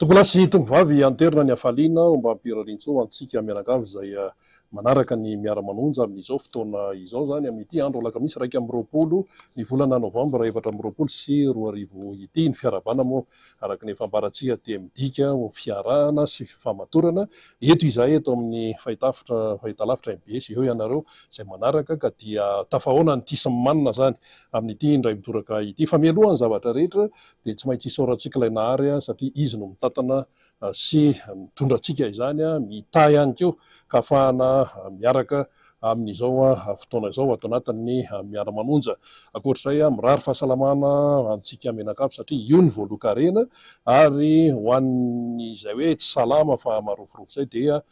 Tompolasy tongovavy anterina ny hafaliana mba hampirarintso antsika mianakavy izay manaraka ny miara-manonja amin'izao fotoana izao zany amin'ity andro alakamisy 1 ny volana novambra 2024 ity ny fiarabana moa araka ny efambarantsika dia midika ho fiarahana sy fifamatorana eto izahay eto amin'ny fahitalavitra MBS eo ianareo izay manaraka ka dia tafahoana ny tisy manina zany amin'ity indray mitoraka ity fa mialoha ny zavatra rehetra dia tsy maintsy isaorantsika ilay nahary satria izy no mitantana sy mitondrantsika izany mita ihany koa ka afahana miaraka amin'izao fotoana izao ato anatin'ny miara-manonja ankoatr'izay mirary fahasalamana antsika menakavy satria io ny voalokarena ary ho an'izay hoe tsy salama fa maroforofo izay dia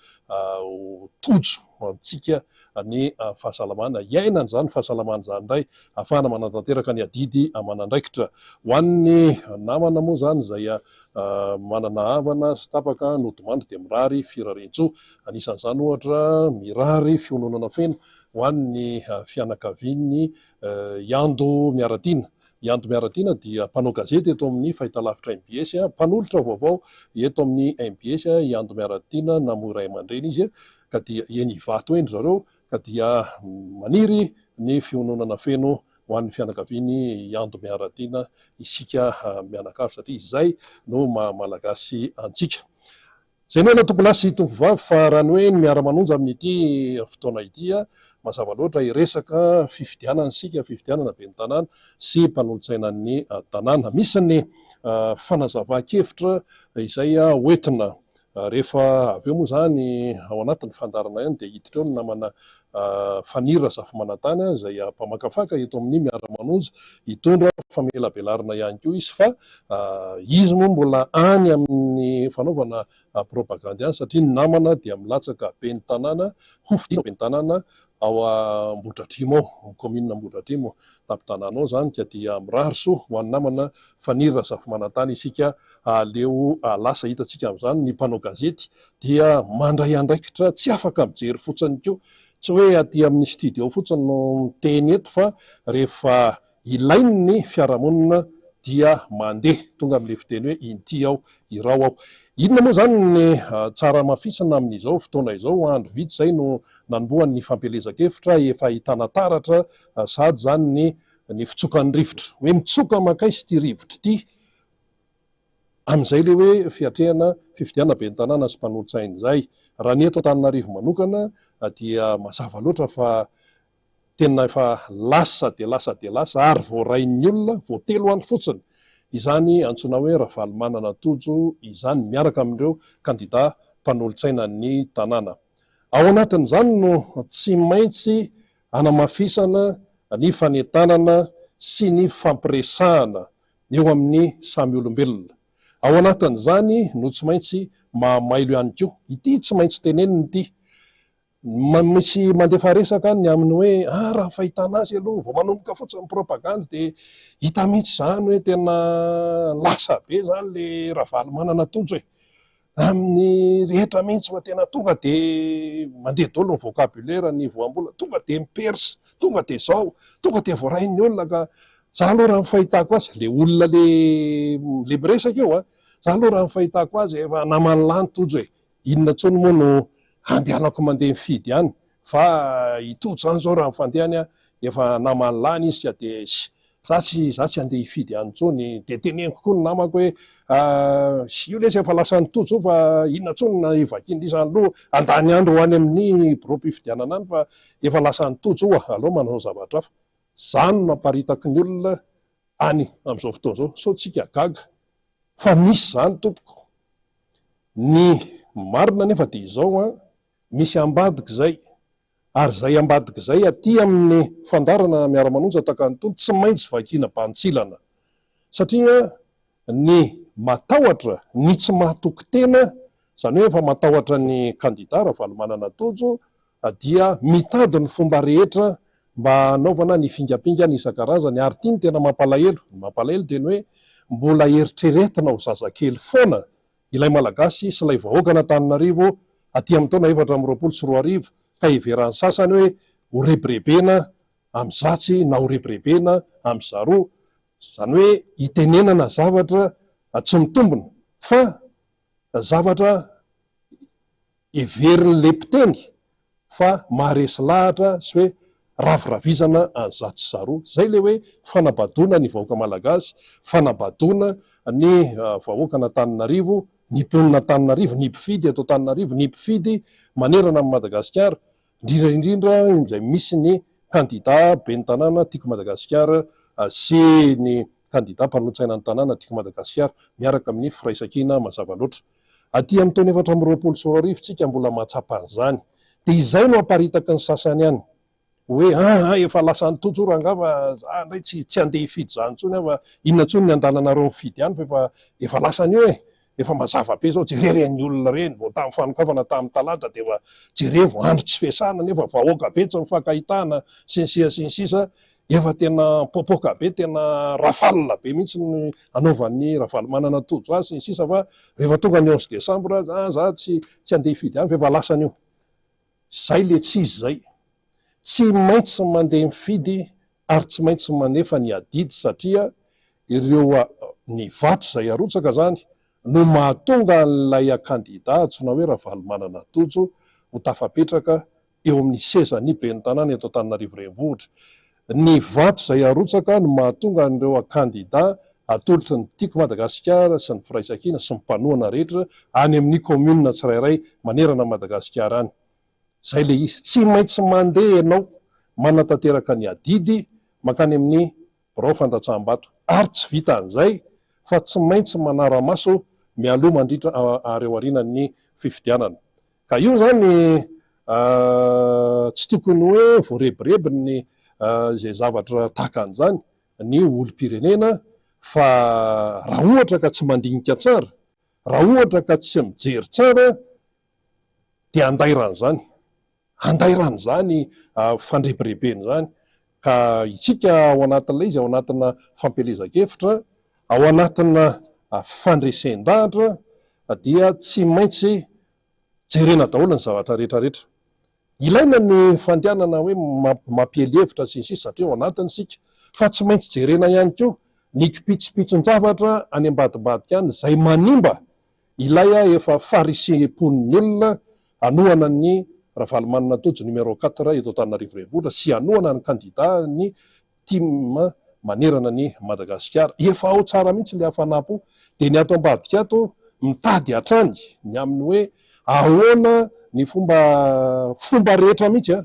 tojo antsika ny fahasalamana iainana zany fahasalamana zany indray ahafahana manatanteraka ny adidy amanandraikitra ho an'ny namana moa zany izay manana havana sy tapaka nodomandry dia mirary firarintso anisan'izany ohatra mirary fiononana feno ho an'ny fianakaviany Iando Miaratiana. Iando Miaratiana dia mpanao gazety eto amin'ny fahitalavitra MBS, mpanolotra vaovao eto amin'ny MBS Iando Miaratiana namoy ray aman-dreny izy ka dia eny Ivato endry zareo ka dia maniry ny fiononana feno ho an'ny fianakaviany Iando Miaratiana isika mianakavy satria izay no malagasy antsika. Zay no ana tompolasy tongovavy fa raha ny hoe ny miara-manonja amin'ity fotoana ity mazava loatra iresaka fifidianana sika fifidianana be ny tanàna sy mpanolotsainan'ny tanàna. Misy ny fanazava-kevitra izay hoentina rehefa avy eo moa zany ao anatin'ny fandarana ihany dia hiditra eo ny namana Fanira Zafimanantany izay mpamakafaka eto amin'ny miara-manonja hitondra famelabelarina ihany koa izy fa izy moa mbola any amin'ny fanaovana propaganda ihany satria ny namana dia milatsaka be ny tanàna hofidiana be ny tanàna ao Ambohidratrimo ao commune Ambohidratrimo tampon-tanàna ao zany ka dia mirary soa ho an'ny namana Fanira Zafimanantany isika aleo lasa hitantsika amin'izany ny mpanao gazety dia mandray andraikitra tsy afaka mijery fotsiny koa tsy hoe aty amin'ny studio fotsiny no miteny eto fa rehefa ilainy ny fiarahamonina dia mandeha tonga amin'ilay fiteny hoe inty aho irao aho. Inona moa zany ny tsara mafisana amin'izao fotoana izao andro vitsy izay no nanombohan'ny fampelezan-kevitra efa ahitana taratra sady zany ny fitsokan'ny rivotra hoe mitsoka makaizy ity rivotra ity amin'izay le hoe fifidianana be ny tanàna sy mpanolotsaina izay. Raha ny eto Antananarivo manokana dia mazava loatra fa tena efa lasa dia lasa ary voarain'ny olona voatelo andro fotsiny izany antsoina hoe Ravalomanana Tojo izany miaraka amin'ireo kandida mpanolotsaina ny tanàna. Ao anatin'izany no tsy maintsy hanamafisana ny fanentanana sy ny fampiresahana eo amin'ny samy olombelona. Ao anatin'izany no tsy maintsy mahamailo ihany koa ity tsy maintsy teneniny ity misy mandefa resaka ny amin'ny hoe raha fahitana azy aloha vao manomboka fotsiny propaganda dia hita mihitsy zany hoe tena lasa be zany le Ravalomanana Tojo amin'ny rehetra mihitsy fa tena tonga dia mandeha daholo ny vocabulaire ny voambola tonga dia mipersa tonga dia zao tonga dia voarain'ny olona ka za aloha raha ny fahitako azy le olona le miresaka eo za aloha raha ny fahitako azy efa naman'lany Tojo inona tsony moa no andehanako mandeha mifidy ihany fa itojo zany zao raha mifandehany efa naman'lany izy ka dia za tsy andeha hifidy ihany tsony dia teneniko koa ny namako hoe sy io lesy efa lasan'ny Tojo fa inona tsony na evakindrisany aloha andany andro ho any amin'ny biro-pifidianana any fa efa lasan'ny Tojo aleo manao zavatra hafa. Zany no namparitaka ny olona any amin'izao fotoana izao sao tsika gaga fa misy zany tompoko ny marina nefa dia izao misy ambadika izay ary izay ambadika izay aty amin'ny fandarana miara-manonja tahaka nytony tsy maintsy vakiana bantsilana satria ny matahotra ny tsy mahatoky tena izany hoe efa matahotra ny kandida Ravalomanana Tojo dia mitady ny fomba rehetra mba hanaovana ny fingapingana isan-karazany ary ity ny tena mampalahelo dia ny hoe mbola eritreretina ho zazakely foana ilay malagasy sy ilay vahoaka an'Antananarivo aty amin'ny taona 2024 ka iveran'ny sasany hoe ho rebirebena amin'ny zatsy na ho rebirebena amin'ny zaroa izany hoe hitenenana zavatra tsy mitombona fa zavatra everiny le mpiteny fa maharesy lahatra sy hoe raviravizana anyzato sy zaroa. Zay le hoe fanabadona ny vahoaka malagasy, fanabadona ny vahoaka n'Antananarivo, ny mponina Antananarivo, ny mpifidy eto Antananarivo, ny mpifidy manerana amin'ny Madagasikara, indrindra izay misy ny kandida ben'ny tanàna tiako Madagasikara sy ny kandida mpanontsaina ny tanàna tiako Madagasikara miaraka amin'ny firaisan-kina mazava loatra. Aty amin'ny taona 2024 tsika mbola mahatsapa an'izany. Dia izay no aparitaky ny sasany ihany hoe efa lasa nytojo rangava ndray tsy andeha hifidy zany intsony fa inona intsony ny andalanareo mifidy ihany fa efa lasa an'io efa mazava be zao jereren'ny olona reny vao tamin'ny fanokafana tamin'ny talata dia efa jerevo andro tsy fiasana nefa vahoaka be tsy mifankahitana sy ny sisa efa tena popoka be tena rafalina be mihitsy ny anaovan'ny rafaly manana tojo azy sy ny sisa fa rehefa tonga ny 11 desambra za tsy andeha hifidy ihany fa efa lasa an'io. Zay le tsy izy zay, tsy maintsy mandeha mifidy ary tsy maintsy manefa ny adidy satria ireo ny vato zay arotsaka zany no mahatonga n'ilay kandida antsoina hoe Ravaly manana tojo ho tafapetraka eo amin'ny sezan'ny ben'ny tanàna eto Antananarivo renivohitra. Ny vato zay arotsaka no mahatonga n'ireo kandida atolotry ny tiako Madagasikara sy ny firaisan-kina sy ny mpanohana rehetra any amin'ny komuna tsirairay manerana Madagasikara any. Zay le izy, tsy maintsy mandeha ianao manatanteraka ny adidy makany amin'ny birao fandatsaham-bato ary tsy vita an'izay fa tsy maintsy manara-maso mialoha mandritra areo arinan'ny fifidianana. Ka io zany tsy tokony hoe voarebirebiny zay zavatra tahaka an'izany ny olom-pirenena fa raha ohatra ka tsy mandinika tsara, raha ohatra ka tsy mijery tsara dia andairan' zany fandrebirebeny zany. Ka itsika ao anatin'ilay izy ao anatina fampelezan-kevitra, ao anatina fandresen-dahatra dia tsy maintsy jerena daholo ny zavatra rehetrarehetra. Ilaina ny fandehanana hoe mampielevitra sy ny sisa satria ao anatiny sika fa tsy maintsy jerena ihany koa ny kipitsopitson-javatra any ambadibadika any zay manimba ilay efa fariseim-pon'ny olona anohana ny Ravaly manana tojo numéro 4 eto Antananarivo renivohitra sy anohana ny kandida ny tima manerana ny Madagasikara. Efa ao tsara mihitsy le hafanapo dia ny ato ambadika ato mitady hatrany ny amin'ny hoe ahoana ny fomba rehetra mihitsy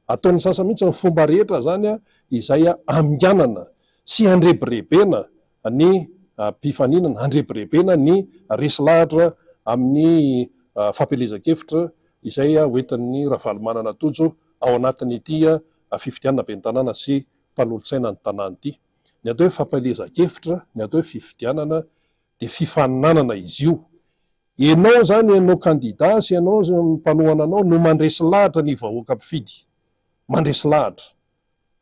ataon'ny sasa mihitsy ny fomba rehetra zany izay aminganana sy handrebirebena ny mpifaninana, handrebirebena ny resy lahatra amin'ny fampelezan-kevitra izay hoentin'ny Ravaly manana tojo ao anatin'ity fifidianana ben'ny tanàna sy mpanolontsaina ny tanàna ity. Ny atao hoe fampelezan-kevitra, ny atao hoe fifidianana dia fifaninanana izy io. Ianao zany, ianao kandida sy ianao mpanohana anao no mandresy lahatra ny vahoaka mpifidy, mandresy lahatra.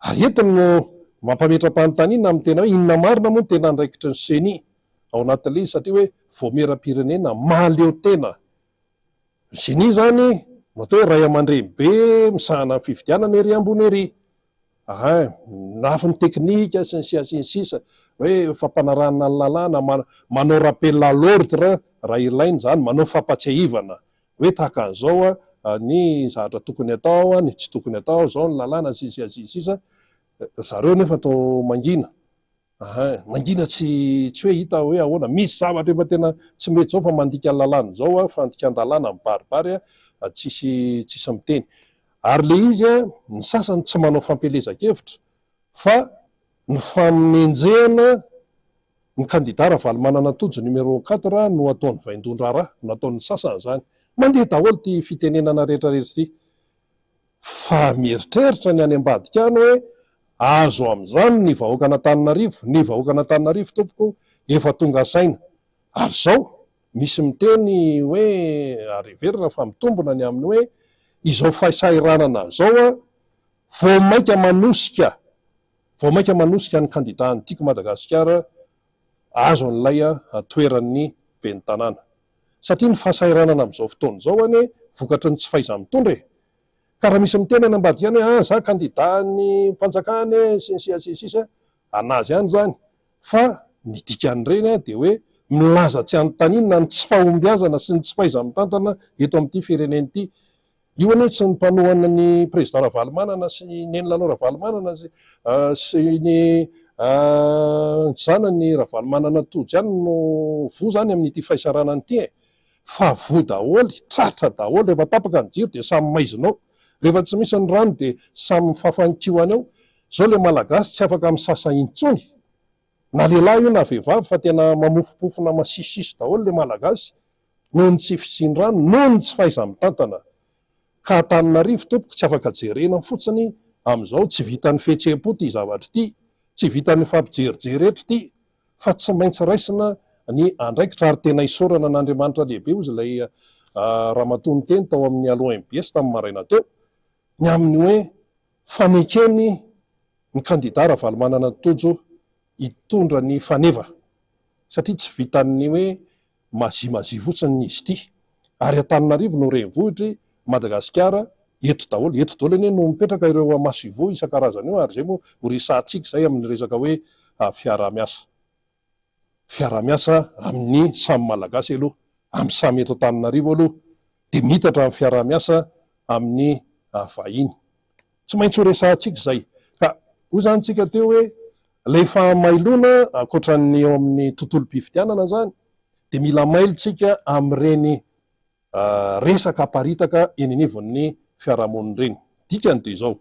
Ary entiny no mampametra-panontaniana amin'ny tena hoe inona marina moa ny tena andraikitry ny seni ao anatin'ilay izy satria hoe voameram-pirenena mahaleo tena. Seni zany no atao hoe ray aman-dreny be misahana fifidianana ery ambony ery. Nafin'ny teknika sy ny sisa hoe fampanarahana ny lalàna, manao rappel à l'ordre raha ilainy zany, manao fampatsiahivana hoe tahaka an'izao ny zavatra tokony atao, ny tsy tokony atao, zao ny lalàna sisa zareo nefa atao mangina. Mangina tsy hoe hita hoe ahoana, misy zavatra efa tena tsy mety zao fa mandika lalàna zao fandikan-dalàna mibaribary tsisy miteny. Ary le izy ny sasany tsy manao fampelezan-kevitra fa ny famonenjehana ny kandida Ravaly manana tojo numéro 4 no ataon'ny vaindon-draharaha, no ataon'ny sasany zany. Mandeha daholo ty fitenenana rehetrarehetra ity fa mieritreritra ny any ambadika any hoe azo amin'izany ny vahoaka an'Antananarivo, ny vahoaka an'Antananarivo tompoko efa tonga saina. Ary zao misy miteny hoe ariverina fa mitombona ny amin'ny hoe izao fahasairanana zao vao maika manosika ny kandida ny tiako Madagasikara azo an'ilay toeran'ny ben'ny tanàna. Satria ny fahasairanana amin'izao fotoana izao any vokatry ny tsy fahaiza mitondra. Ka raha misy miteny any ambadika any za kandida ny mpanjakany sy ny sisa anazy ihany zany, fa ny dikan'ireny dia hoe milaza tsy anotaninna ny tsy fahombiazana sy ny tsy faiza mitantana eto amin'ity fireneny ity. Io anie tsy ny mpanohana ny président Ravalomanana sy nen'Ilalao Ravalomanana sy ny zanany Ravalomanana tojo ihany no vo zany amin'ity fahisarana an'ity fa vo daholy, tratra daholy, rehefa tapaka ny jiro dia samy maizinao, rehefa tsy misy ny rano dia samy mifafankioany eo. Zao le malagasy tsy afaka misasa intsony, na lehilahy io na vehivavy, fa tena mamofopofona masisisy daholo le malagasy noho ny tsy fisian-drano, noho ny tsy fahaiza mitantana. Ka Antananarivo tompoko tsy afaka jerena fotsiny amin'izao, tsy vitan'ny fihetseham-po ity zavatra ity, tsy vitan'ny fampijerijeretra ity, fa tsy maintsy raisina ny andraikitra, ary tena isaorana n'Andriamanitra lehibe ozy ilay ramatony teny tao amin'ny aloha MBS tamin'ny maraina teo, ny amin'ny hoe fanekeny ny kandida Ravalomanana Tojo hitondra ny faneva, satria tsy vitan'ny hoe mazimazia fotsiny izy ity. Ary Antananarivo no renivohitry, Madagasikara eto daholo anie no mipetraka ireo masivo isan-karazany io, ary zay moa ho resahantsika zay amin'ny resaka hoe fiara-miasa amin'ny samy malagasy aloha, amin'ny samy eto Antananarivo aloha, dia mitatra amin'ny fiara-miasa amin'ny vahiny. Tsy maintsy ho resahantsika zay. Ka ho zany tsika teo hoe lefa mailona akoatran'ny eo amin'ny tontolo-pifidianana zany, dia mila mailontsika amin'ireny resaka aparitaka eny anivon'ny fiarahamonina ireny. Dikany dia izao,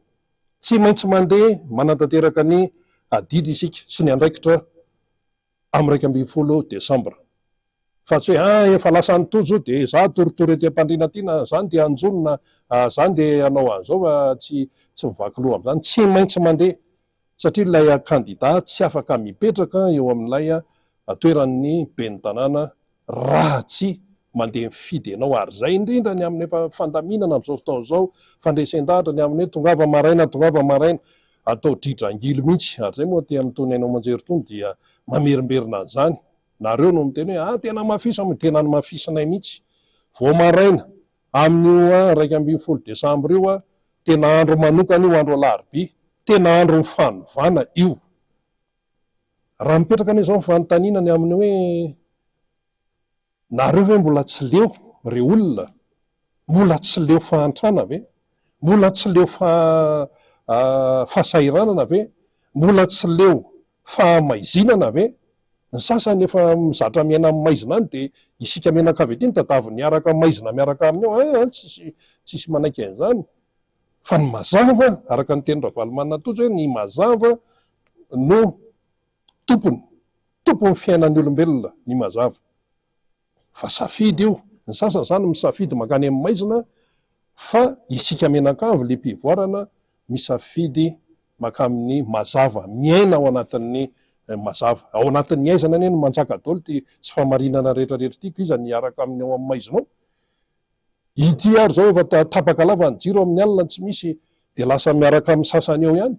tsy maintsy mandeha manatanteraka ny adidy isika sy ny andraikitra amin'ny 20 Desambra. Fa tsy hoe efa lasa ny tojo dia za toritory ety am-pandriana ty, na zany dia anjonona, zany dia anao an'izao fa tsy mivaky loha amin'izany. Tsy maintsy mandeha, satria ilay kandida tsy afaka mipetraka eo amin'ilay toeran'ny ben'ny tanàna raha tsy mandeha mifidy ianao. Ary zay indrindra ny amin'ny efa fandaminana amin'izao fotoana izao, fandresendahatra ny amin'ny hoe tongava maraina atao dridrangily mihitsy. Ary zay moa ty amin'itony hainao manjery tony dia mamerimberina an'izany. Nareo no miteny hoe tena mafisa, tena ny mafisinay mihitsy. Vao maraina amin'io 20 Desambra io tena andro manokana io, andro alarobia, tena andro mifanovana io. Raha mipetraka anie izao nyfanontaniana ny amin'ny hoe nareo hoe mbola tsy leo reo olona, mbola tsy leo fahantrana ve, mbola tsy leo fahasairanana ve, mbola tsy leo fahamaizinana ve? Ny sasany efa mizatra miaina amin'ny maizina any dia isika menakavy ety ny tadavy niaraka maizina miaraka amin'io, tsisy manaiky an'izany. Fa ny mazava, araka ny teny Ravalomanana Tojo hoe ny mazava no tompony fiainan'ny olombelona, ny mazava. Fa safidy io, ny sasany zany misafidy makany amin'ny maizina, fa isika menakavy le mpivoarana misafidy makamin'ny mazava, miaina ao anatin'ny mazava. Ao anatin'ny aizana anie no manjaka daholo ty tsy famarinana rehetrarehetra tiko, iza niaraka amin'ny ao amin'ny maizinao. Ity ary zao efa tapaka lava ny jiro amin'ny alina tsy misy, dia lasa miaraka amin'ny sasany eo ihany.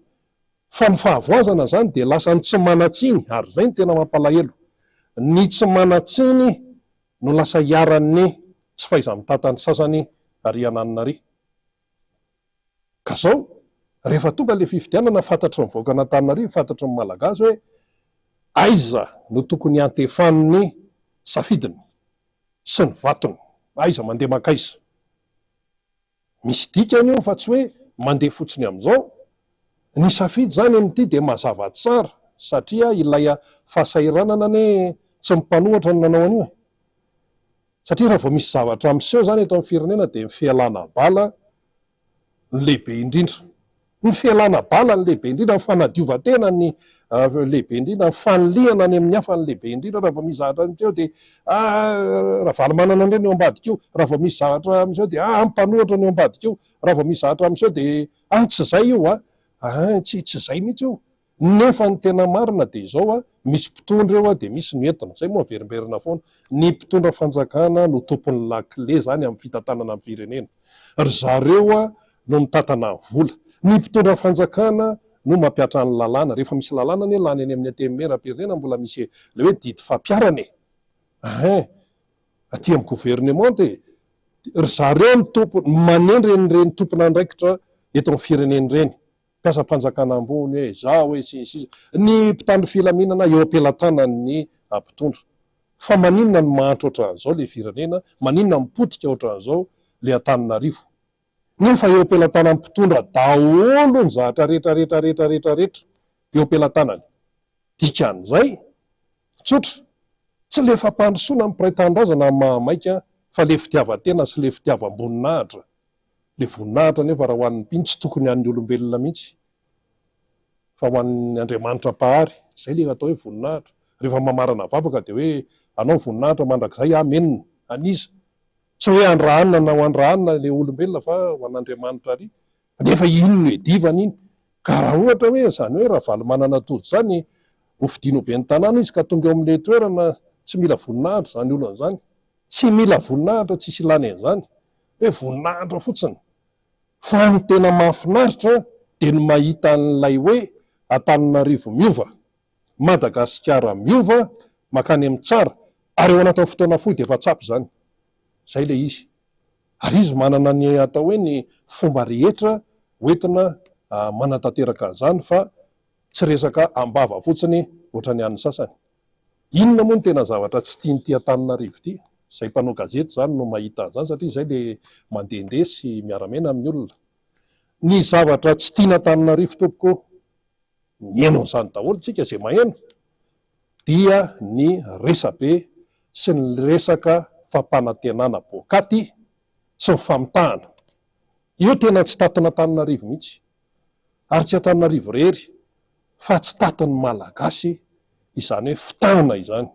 Fa ny fahavoazana zany dia lasa ny tsy manatsiny, ary zay ny tena mampalahelo. Ny tsy manatsiny no lasa hiaran'ny tsy fahaiza mitantany sasany ary ananina ary. Ka zao, rehefa tonga le fifidianana, fantatry ny vahoaka an'Antananarivo, fantatry ny malagasy hoe aiza no tokony antefan'ny safidiny sy ny vatony, aiza mandeha makaiza. Misy dikany io fa tsy hoe mandeha fotsiny amin'izao. Ny safidy zany amin'ity dia mazava tsara, satria ilay fahasairanana ane tsy mipanohatra ny nanao an'io. Satria raha vao misy zavatra miseho zany eto amin'ny firenena dia ny fialana bala ny lehibe indrindra. Ny fialana bala ny lehibe indrindra, ny fanadiova-tena ny lehibe indrindra, ny fanoliana any amin'ny hafa ny lehibe indrindra. Raha vao misy zavatra miseho dia Ravalomanana indray ny eo ambadika io, raha vao misy zavatra miseho dia mpanohatra ny eo ambadika io, raha vao misy zavatra miseho dia tsy zay io, tsy zay mihitsy io. Nefa ny tena marina dia izao, misy mpitondra eo dia misy ny entina. Zay moa verimberina foana. Ny mpitondra fanjakana no tompon'ny lakile zany amin'ny fitantanana amin'ny firenena. Ry zareo no mitantana ny vola. Ny mpitondra fanjakana no mampiatra ny lalàna. Rehefa misy lalàna anie lany any amin'ny antenimieram-pirenena mbola misy le hoe didy fampiarana. Aty amin'ny gouvernement dia ry zareo ny tompony manendry ireny tompona andraikitra eto amin'ny firenena ireny. Mpiasa-panjakana ambony hoe za hoe ny mpitandro filaminana eo am-pelantanan'ny mpitondra. fa maninona ny mahantra ohatran'izao le firenena, maninona mipotika ohatran'izao le Antananarivo. Nefa eo am-pelantanany mpitondra daholo ny zahatra rehetrarehetrarehetrarehetrarehetra eo am-pelantanany. Dikan'izay tsotra tsy le fampandrosoana amin'ny mpiray-tanindrazana mahamaika fa le fitiavan-tena sy le fitiavam-boninahitra. Le voninahitra nefa raha ho an'ny mpino tsy tokony an'ny olombelona mihitsy fa ho an'ny Andriamanitra pahary, izay le atao hoe voninahitra. Rehefa mamarana vavaka dia hoe anao voninahitra mandrakizay amenina aniza, tsy hoe andrahanina na ho andrahanina le olombelona fa ho an'Andriamanitra ary. Nefa ino no edivana iny? Ka raha ohatra hoe izany hoe raha valy manana tojo izany hofidiano be ny tanàna izy ka tonga eo amin'ilay toerana tsy mila voninahitra izany olona izany, tsy mila voninahitra, tsisy ilany an'izany, hoe voninahitra fotsiny. Fa ny tena mahafinaritra dia ny mahita an'ilay hoe Antananarivo miova, Madagasikara miova, makany amin'ny tsara, ary eo anatin'ny fotoana fohy dia efa tsapy izany. Izay le izy. Ary izy manana ny atao hoe ny fomba rehetra hoentina manatanteraka an'izany fa tsy resaka ambava fotsiny ohatra ny an'ny sasany. Inona moa ny tena zavatra tsy tian'ity Antananarivo ity? Izay mpanao gazety izany no mahita an'izany satria izay le mandehandeha sy miara-miaina amin'ny olona. Ny zavatra tsy tiana Antananarivo tompoko, mihaino an'izany daholo tsika izay maheno, dia ny resabe sy ny resaka fampanantenana bokaty sy ny famitahana. Io tena tsy tatina Antananarivo mihitsy, ary tsy Antananarivo rery fa tsy tatin'ny malagasy izany hoe fitahana izany.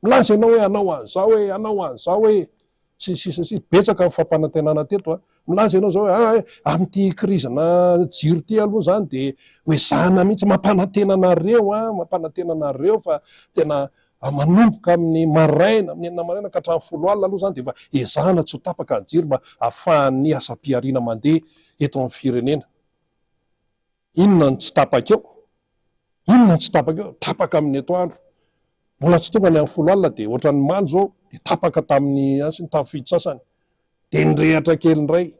Milaza ianao hoe anao an'izao hoe anao an'izao hoe sy betsaka ny fampanantenana teto. Milaza ianao zao hoe amin'ity krizina jiro ity aloha izany dia hoe zahana mihitsy mampanantenanareo fa tena manomboka amin'ny maraina, amin'ny enina maraina ka hatramin'ny 10 alina aloha izany dia efa ezahana tsy ho tapaka ny jiro mba ahafahan'ny asam-piariana mandeha eto amin'ny firenena. Inona ny tsy tapaka eo? Inona ny tsy tapaka eo? Tapaka amin'ny etoandro. Mbola tsy tonga ny amin'ny 10 alina dia ohatran'ny maly zao dia tapaka tamin'ny tamin'ny fito sasany. Dia nirehatra kely indray.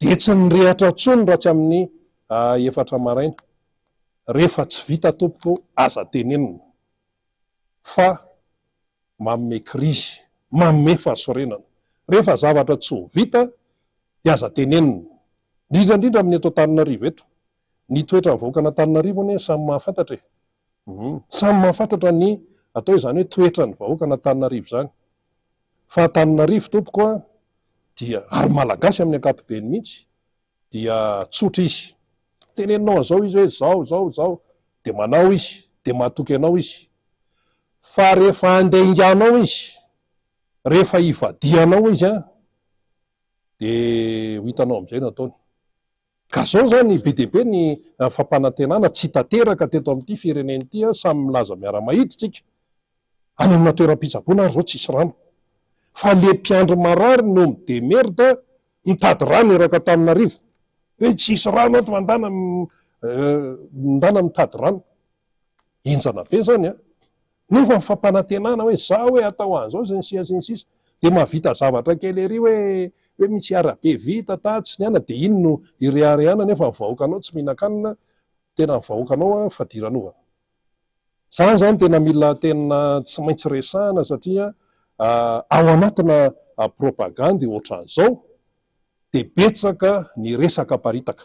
Dia tsy nirehatra intsony raha tsy amin'ny 4 maraina. Rehefa tsy vita tompoko aza tenenina fa manome krizy, manome fahasorenana. Rehefa zavatra tsy ho vita dia aza tenenina. Indrindra amin'ny eto Antananarivo eto. Ny toetra ny vahoaka an'Antananarivo anie samy mahafantatra. Samy mahafantatra ny atao izany hoe toetra ny vahoaka an'Antananarivo izany. Fa Antananarivo tompoko dia ary malagasy amin'ny ankapobeny mihitsy dia tsotra izy. Teneninao an'izao izy hoe zao dia manao izy, dia mahatoky anao izy. Fa rehefa andehanganao izy, rehefa hivadianao izy dia ho hitanao amin'izay no ataony. Ka zao zany be dia be ny fampanantenana tsy tanteraka teto amin'ity firenena ity, samy milaza miara-mahiditsika any amina toeram-pitsaboana ary zao tsisy rano. Fa le mpiandry marary no midemerda mitady rano eraka Antananarivo. Hoe tsisy rano ato mandana mitady rano. Enjana be zany nefa ny fampanantenana hoe za hoe atao an'izao sy ny sisa dia mahavita zavatra kely ery hoe misy arabe vita tatsy ny ana dia iny no ireharehana nefa ny vahoakanao tsy mihinan-kanina, tena ny vahoakanao fadiranova. Izany zany tena mila tena tsy maintsy resahana satria ao anatina propagandy ohatran'izao dia betsaka ny resaka paritaka.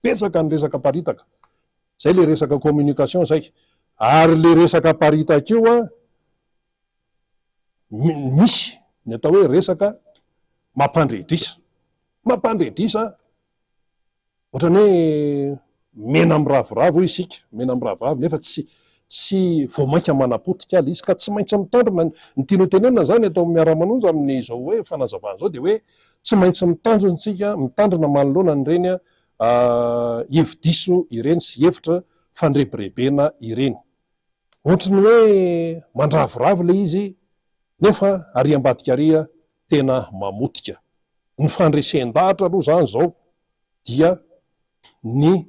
Betsaka ny resaka paritaka. Izay le resaka communication izay. Ary le resaka paritaka io misy ny atao hoe resaka mampandredrisa. Mampandredrisa ohatrany hoe mena amin'ny ravoravo isika, mena amin'ny ravoravo nefa tsy voamaika manapotika ala izy ka tsy maintsy mitandrina. Ny tiano tenenina zany atao miara-manonja amin'izao hoe fanazavana izao dia hoe tsy maintsy mitandrina mitandrina manoloana ireny hevi-diso ireny sy hevitra fandrebirebena ireny. Ohatrany hoe mandravoravo le izy nefa ary ambadika ary tena mamotika. Ny fandresen-dahatra aloha zany zao dia ny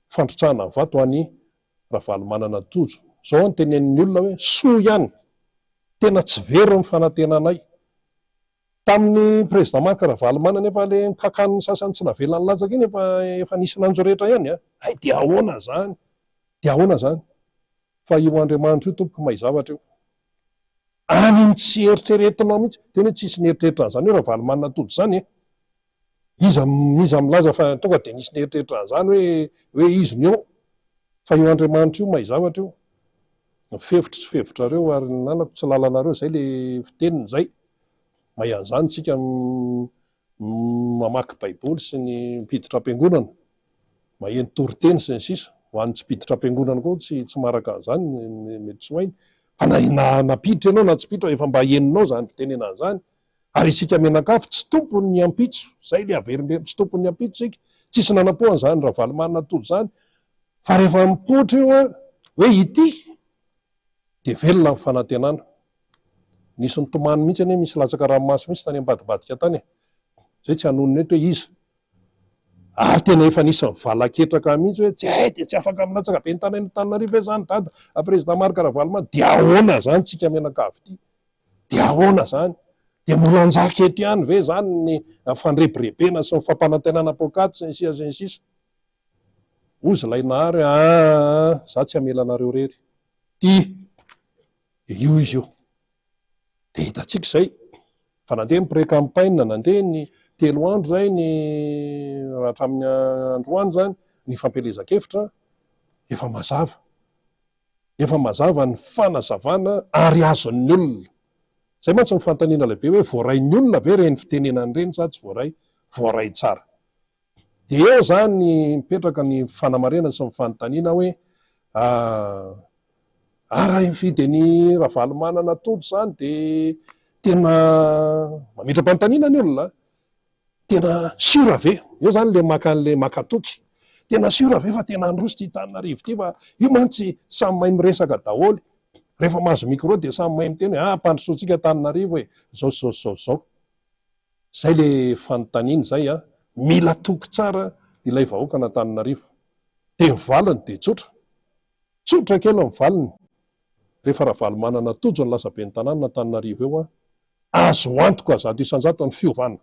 fandrotsahana ny vato any Ravalo manana tojo. Zao ny tenenin'ny olona hoe soa ihany, tena tsy very ny fanantenanay. Tamin'ny président Marc Ravalomanana nefa le kakan'ny sasany tsy navelany latsaka iny efa nisy nanjo rehetra ihany dia ahoana zany? Dia ahoana zany? Fa io Andriamanitra io tompoko mahay zavatra io. any tsy eritreretinao mihitsy tena hoe tsisy nieritreritranyzany hoe raha valy manana tody zany iza milaza fa tonga de nisy nieritreritranyzany hoe izy ny eo fa io Andriamanitra io mahay zavatra io fevitra sy fevitrareo ary nanako tsy lalanareo zay le fiteniny zay mahay an'izany tsika mamaky baiboly sy ny mpiditra am-piangonana maheno toriteny sy ny sisa ho an'ny tsy mpiditra am-piangonana koa tsy maraka an'izany mety tsy hoainy fa napiditra ianao na tsy piditra efa mba heninao zany fitenenana zany ary isika menakafo tsy tompony ny ampitso zay le averimbery tsy tompony ny ampitso sika tsisy nanapohan zany raha valy manana tody zany fa rehefa mipotra io hoe ity de velona ny fanantenana nisy nytomany mihitsy any misy latsaka ranomasy mihitsy tany ambadibadika tany zay tsy hanonony eto hoe iza ary tena efa nisy nyvalaketraka mihitsy hoe de tsy afaka minatsaka be ny Tananarivo hoe zany dada président Marc Ravalomanana de ahoana zany tsika menakavy ty de ahoana zany de molanjaka eto ihany ve zany ny fandrebirebena sy ny fampanantenana pôkaty sy ny sisa sy ny sisa ozy lay nahary za tsy amelanareo rery ty io izy io de hitatsika zay fa nandeha pré-campagne nandeha ny 3 andro zay ny hatramin'ny androany zany ny fampelezakevitra efa mazava ny fanazavana ary azon'ny olona zay mantsy ny fantaniana lehibe hoe voarain'ny olona ve reny fitenenany reny sa tsy voaray tsara de eo zany mipetraka ny fanamarena sy ny fanontaniana hoe raha mifidy ny raha valy manana tody zany de tena mamitra-panontaniana ny olona tena siora ve eo zany le makatoky tena siora ve fa tena androso ty Tananarivo ty fa io mantsy samy mahay miresaka daholy rehefa mahazo micro de samy mahay miteny hoe mpandrosoantsika Tananarivo hoe zao zay le fanontaniana zay mila toky tsara ilay vahoakana Tananarivo de valiny de tsotra kely ny valiny rehefa raha valy manana tojo ny lasa be ny tanàna Tananarivo eo azo antoka zato isan-jato ny fiovana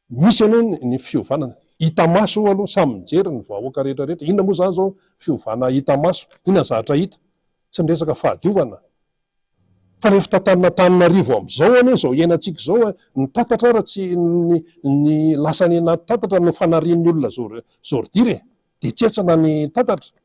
misy aloha ny fiovana hita maso aloha samy mijery ny vahoaka rehetrarehetra inona moa zany zao fiovana hita maso inona zavatra hita tsy niresaka fahadiovana fa rehefa tatanina Tananarivo am'izao ane zao iainantsika zao ny tatatra raha tsy ny lasany anaty tatatra no fanarian'ny olona zordire de tsetsana ny tatatra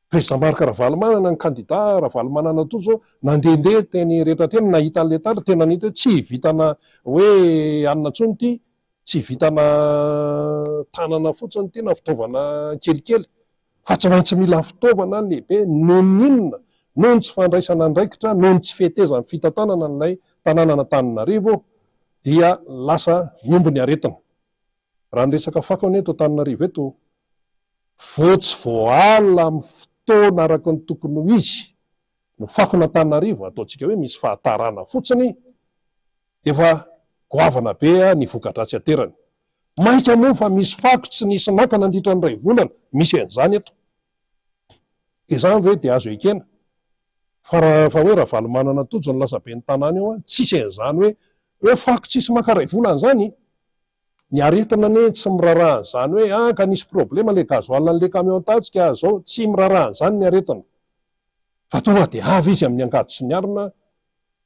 président Marc Ravalomanana ny candidat Ravalomanana toy zao nandehandeha teny rehetra teny nahita an'le tatatra tena nahita tsy vitana hoe anina tsony ty tsy vitana tanana fotsiny tena fitaovana kelikely fa tsy maintsy mila fitaovana lehibe nohon'inona nohony tsy fandraisana ndraikitra nohony tsy fetezany fitantanana n'lay tanànana Tananarivo dia lasa miomby ny aretina raha nyresaka fako ane eto Tananarivo eto voatsy voala amin'ny fotoana araka ny tokony ho izy no fakona Tananarivo ataontsika hoe misy fahatarana fotsiny efa goavana be ny vokadratsy aterany maika moa fa misy fako tsy nisy nakana nandritra ny ray volana misy an'izany eto de zany ve de azo ekena fa hoe raha valy manana tojo ny lasa be ny tanàna eo tsisy an'izany hoe fako tsisy maka ray volana zany ny aretina ne tsy mirarahan'izany hoe ka nisy problema le gazoalina n'le camion tatsika zao tsy mirarahan'izany ny aretina fa tonga de avy izy amin'ny angady sy ny arina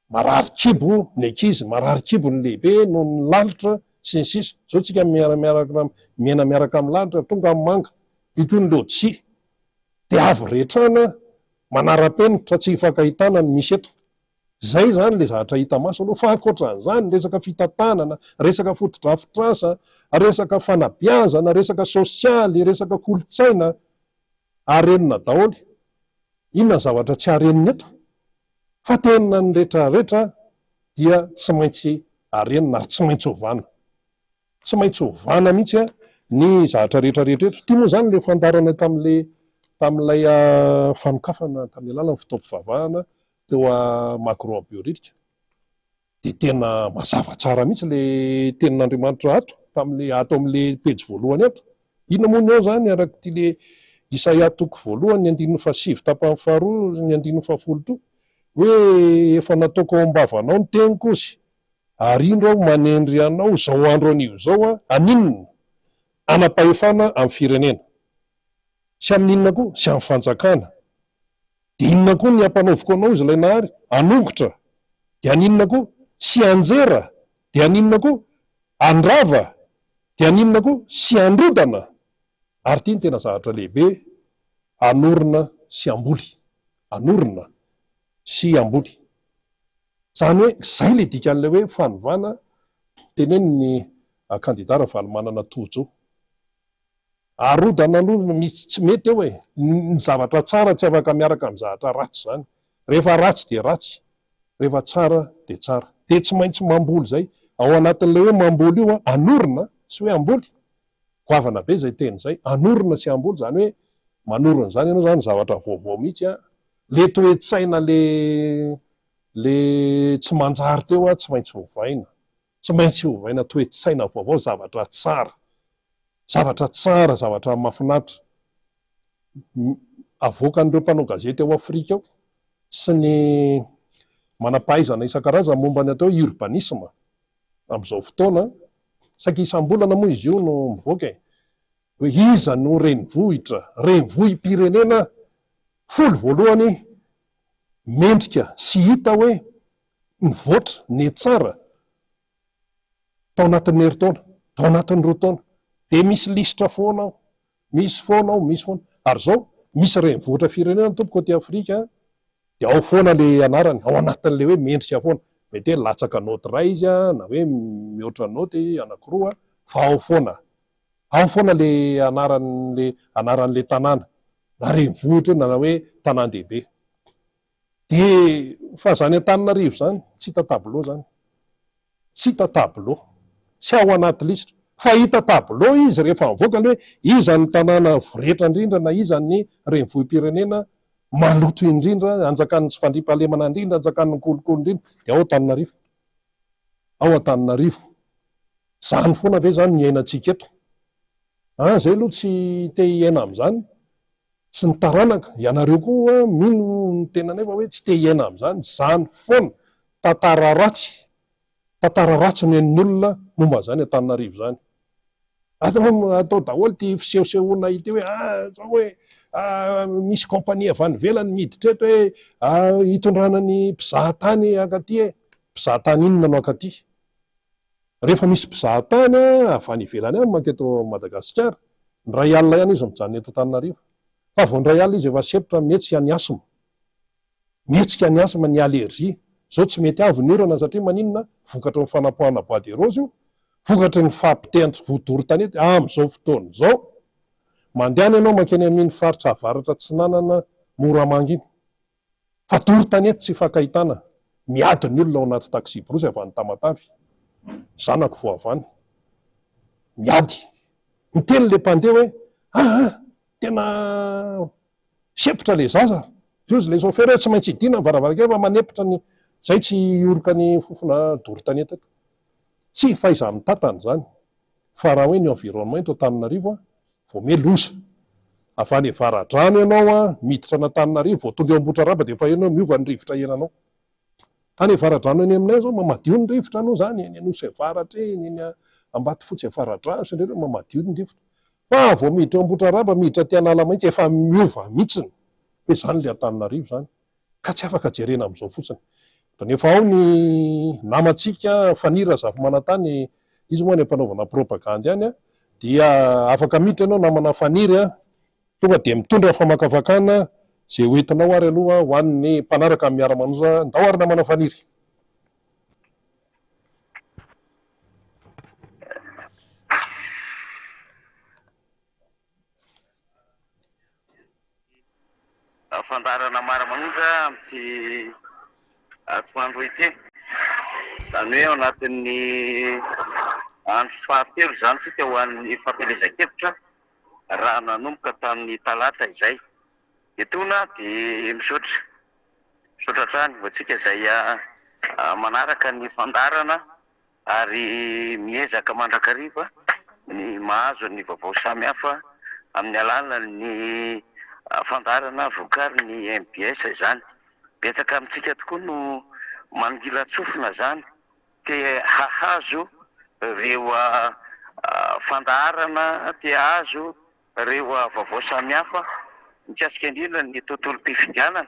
marary kibo ny ankizy marary kibo ny lehibe no ny lalitra sy ny sisa zao tsika miena miaraka amin'ny lalitra tonga amin'ny manga ito ny lojia de avy rehetrana manara-penitra tsy hifankahitana ny misy eto zay zany le zavatra hita maso aloha fa ankoatran'izany resaka fitantanana resaka fotodrafitrasa resaka fanabiazana resaka sosialy resaka kolotsaina arenina daholy inona ny zavatra tsy arenina eto fa tenina ny rehetrarehetra dia tsy maintsy arenina ary tsy maintsy hovana mihitsy ny zavatra rehetrarehetra eto ty moa zany le fandarana tam'ilay fanokafana tamin'ny alala ny fitaompivavahana teo Macron Biorritka de tena mazava tsara mihitsy le tenin'Andriamanitra ato amin'le pejy voalohany ato inona moa ny eo zany araka ty le Isaia toko voalohany ny 7 tapany faharoa ny 10 to hoe efa nataoko ao am-bavanao ny teniko ozy ary indro aho manendry anao zao andro anio zao aninona anam-pahefana amin'ny firenena sy amin'inona koa sy amin'ny fanjakana de inona koa ny ampanaoviko anao izy ilay nahary anongotra dia aninona koa sy anjera, dia aninona koa andrava, dia aninona koa sy androdana. Ary tia ny tena zavatra lehibe, anorona sy amboly, anorona sy amboly. Zany hoe zay le dikan'ilay hoe fanovana teneny ny kandidara valomanana tojo. Arodana aloha misy tsy mety eo e, ny zavatra tsara tsy afaka miaraka amin'ny zavatra ratsy zany. Rehefa ratsy dia ratsy, rehefa tsara dia tsara. Dia tsy maintsy mamboly zay. Ao anatin'ilay hoe mamboly io anorona sy hoe amboly. Goavana be zay teny zay, anorona sy amboly, zany hoe manorona zany ianao zany zavatra vaovao mihitsy le toe-tsaina le tsy manjary teo tsy maintsy hovaina. Tsy maintsy hovaina toe-tsaina vaovao, zavatra tsara. Zavatra tsara, zavatra mahafinaritra. Avoakan'ireo mpanao gazety ao Afrika ao sy ny manam-pahaizana isan-karazany momba ny atao urbanisme amin'izao fotoana, saky isam-bolana moa izy io no mivoaka hoe iza no renivohitra, renivohim-pirenena folo voalohany mendrika sy hita hoe nivoatra ny tsara tao anatin'ny herintaona, tao anatin'ny roa taona. Dia misy lisitra foana ao, misy foana ao, misy foana. Ary zao misy renivohitra firenena tompoko aty Afrika, dia ao foana le anarany, ao anatin'le hoe mendrika foana. Mety hoe latsaka naoty ray izy na hoe mihoatra naoty anankiroa, fa ao foana. Ao foana le anaran'le tanàna, na renivohitra na hoe tanàn-dehibe. Dia fa zany Antananarivo zany, tsy hita tableau zany. Tsy hita tableau, tsy ao anaty lisitra. Fa hita tableau izy rehefa mivoaka hoe iza ny tanàna voretra indrindra na iza ny renivohim-pirenena maloto indrindra, anjakan'ny tsy fandriam-pahalemana indrindra, anjakan'ny kolokolo indrindra, dia ao Antananarivo. Ao Antananarivo. Zany foana ve zany ny iainantsika eto? Zay aloha tsy te hiaina amin'izany. Sy ny taranaka, ianareo koa mino ny tena nefa hoe tsy te hiaina amin'izany. Zany foana, tantara ratsy ny ain'ny olona momba zany Antananarivo zany. Atao daholo ty fisehosehoana ity hoe misy kompania avy any ivelany miditra eto hoe hitondrana ny mpizahatany akaty mpizahatany inona no akaty. Rehefa misy mpizahatany avy any ivelany any manketo Madagasikara, ny ray alina ihany izy mijanona eto Antananarivo. Fa vao ny ray alina izy efa sepotra mihetsika ny asma. Mihetsika ny asma, ny alergia. Zao tsy mety avy ny orana satria maninona vokatra ny fanapohana bois de rose io, vokatry ny fampitehanty voadoro-tanety amin'izao fotoana izao. Mandehana ianao mankeny amin'ny faritra avaratra Tsinanana, Moramanga iny, fa doro-tanety tsy fakahitana. Miady ny olona ao anaty taxi borosy avy any Tamatavy, zanako vao avy any, miady. Miteny le mpandeha hoe tena sepotra le zaza, le chauffeur tsy maintsy idina ny varavarankely fa manepotra ny zay tsy ioroka ny fofona doro-tanety eto. Tsy faiza mitantana zany. Fa raha hoe ny environnement eto Antananarivo vao melosa. Avy any Avaradrano ianao miditra an'Antananarivo, vao tonga eo Ambohitraraba dia efa ianao miova ny rivotra iananao. Any Avaradrano eny aminay zao mamadio ny rivotra anao zany, eny Anosy Avaratra eny, eny Ambatofotsy Avaradrano sy indrindra mamadio ny rivotra. Fa vao miditra eo Ambohitraraba, miditra aty Analamahintsy efa miova mihitsiny. Hoe zany le Antananarivo zany. Ka tsy afaka jerena amin'izao fotsiny. Rehefa ao ny namantsika Fanira Zavamanantany, izy moa ny ampanaovana propaganda ihany dia afaka miditra ianao namana Faniry tonga dia mitondra famakafakana zay hoentinao ary aloha ho an'ny mpanaraka amin'ny miara-manoza, ndao ary namana Faniry. Fandarana mara-manoja amin'ity atoandro ity, zany hoe ao anatin'ny andro fahatelo zany tsika ho an'ny fampielezan-kevitra raha nanomboka tamin'ny talata izay. Etona dia misaotra trany voantsika izay manaraka ny fandarana ary miezaka mandrakariva ny mahazo ny vaovao samihafa amin'ny alalan'ny fandarana voakary ny MBS izany. Betsaka amintsika tokoa no mangilatsofina zany te hahazo ireo fandarana, te hahazo ireo vaovao samihafa mikasika indrindra ny tontolo-pifidianana.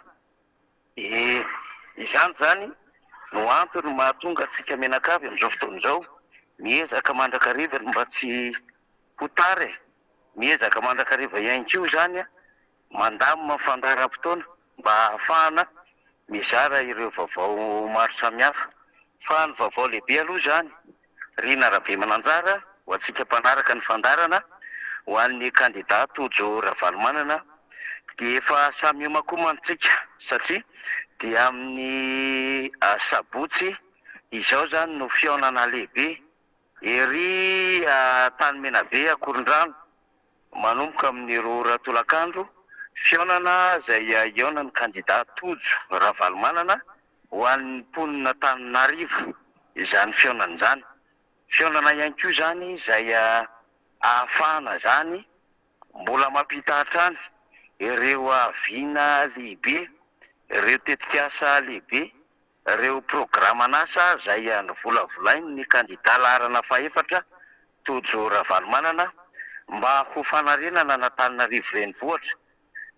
Izany zany no antony mahatonga atsika menakavy amin'izao fotoana izao miezaka mandrakariva mba tsy ho tary, miezaka mandrakariva ihany koa zany a mandamina fandaharam-potoana mba ahafahana mizara ireo vaovao maro samihafa. Fa ny vaovao lehibe aloha zany Rina Rabemananjara ho antsika mpanaraka ny fandarana ho an'ny kandidat Tojo Ravalomanana dia efa samy omakomantsika satria dia amin'ny sabotsy izao zany no fihaonana lehibe ery tany Menabe Akorondrano manomboka amin'ny roa tolakandro fihaonana izay ihaonan'ny kandidat Tojo Ravalomanana ho an'ny mponina Antananarivo izany fihaonana izany. Fihaonana ihany koa zany izay ahafahana zany mbola mampita hatrany ireo avina lehibe, ireo tetikasa lehibe, ireo programan'asa izay novolavolainy ny kandidat laharana fahaefatra Tojo Ravalomanana mba ho fanarenana n'Antananarivo renivohitra.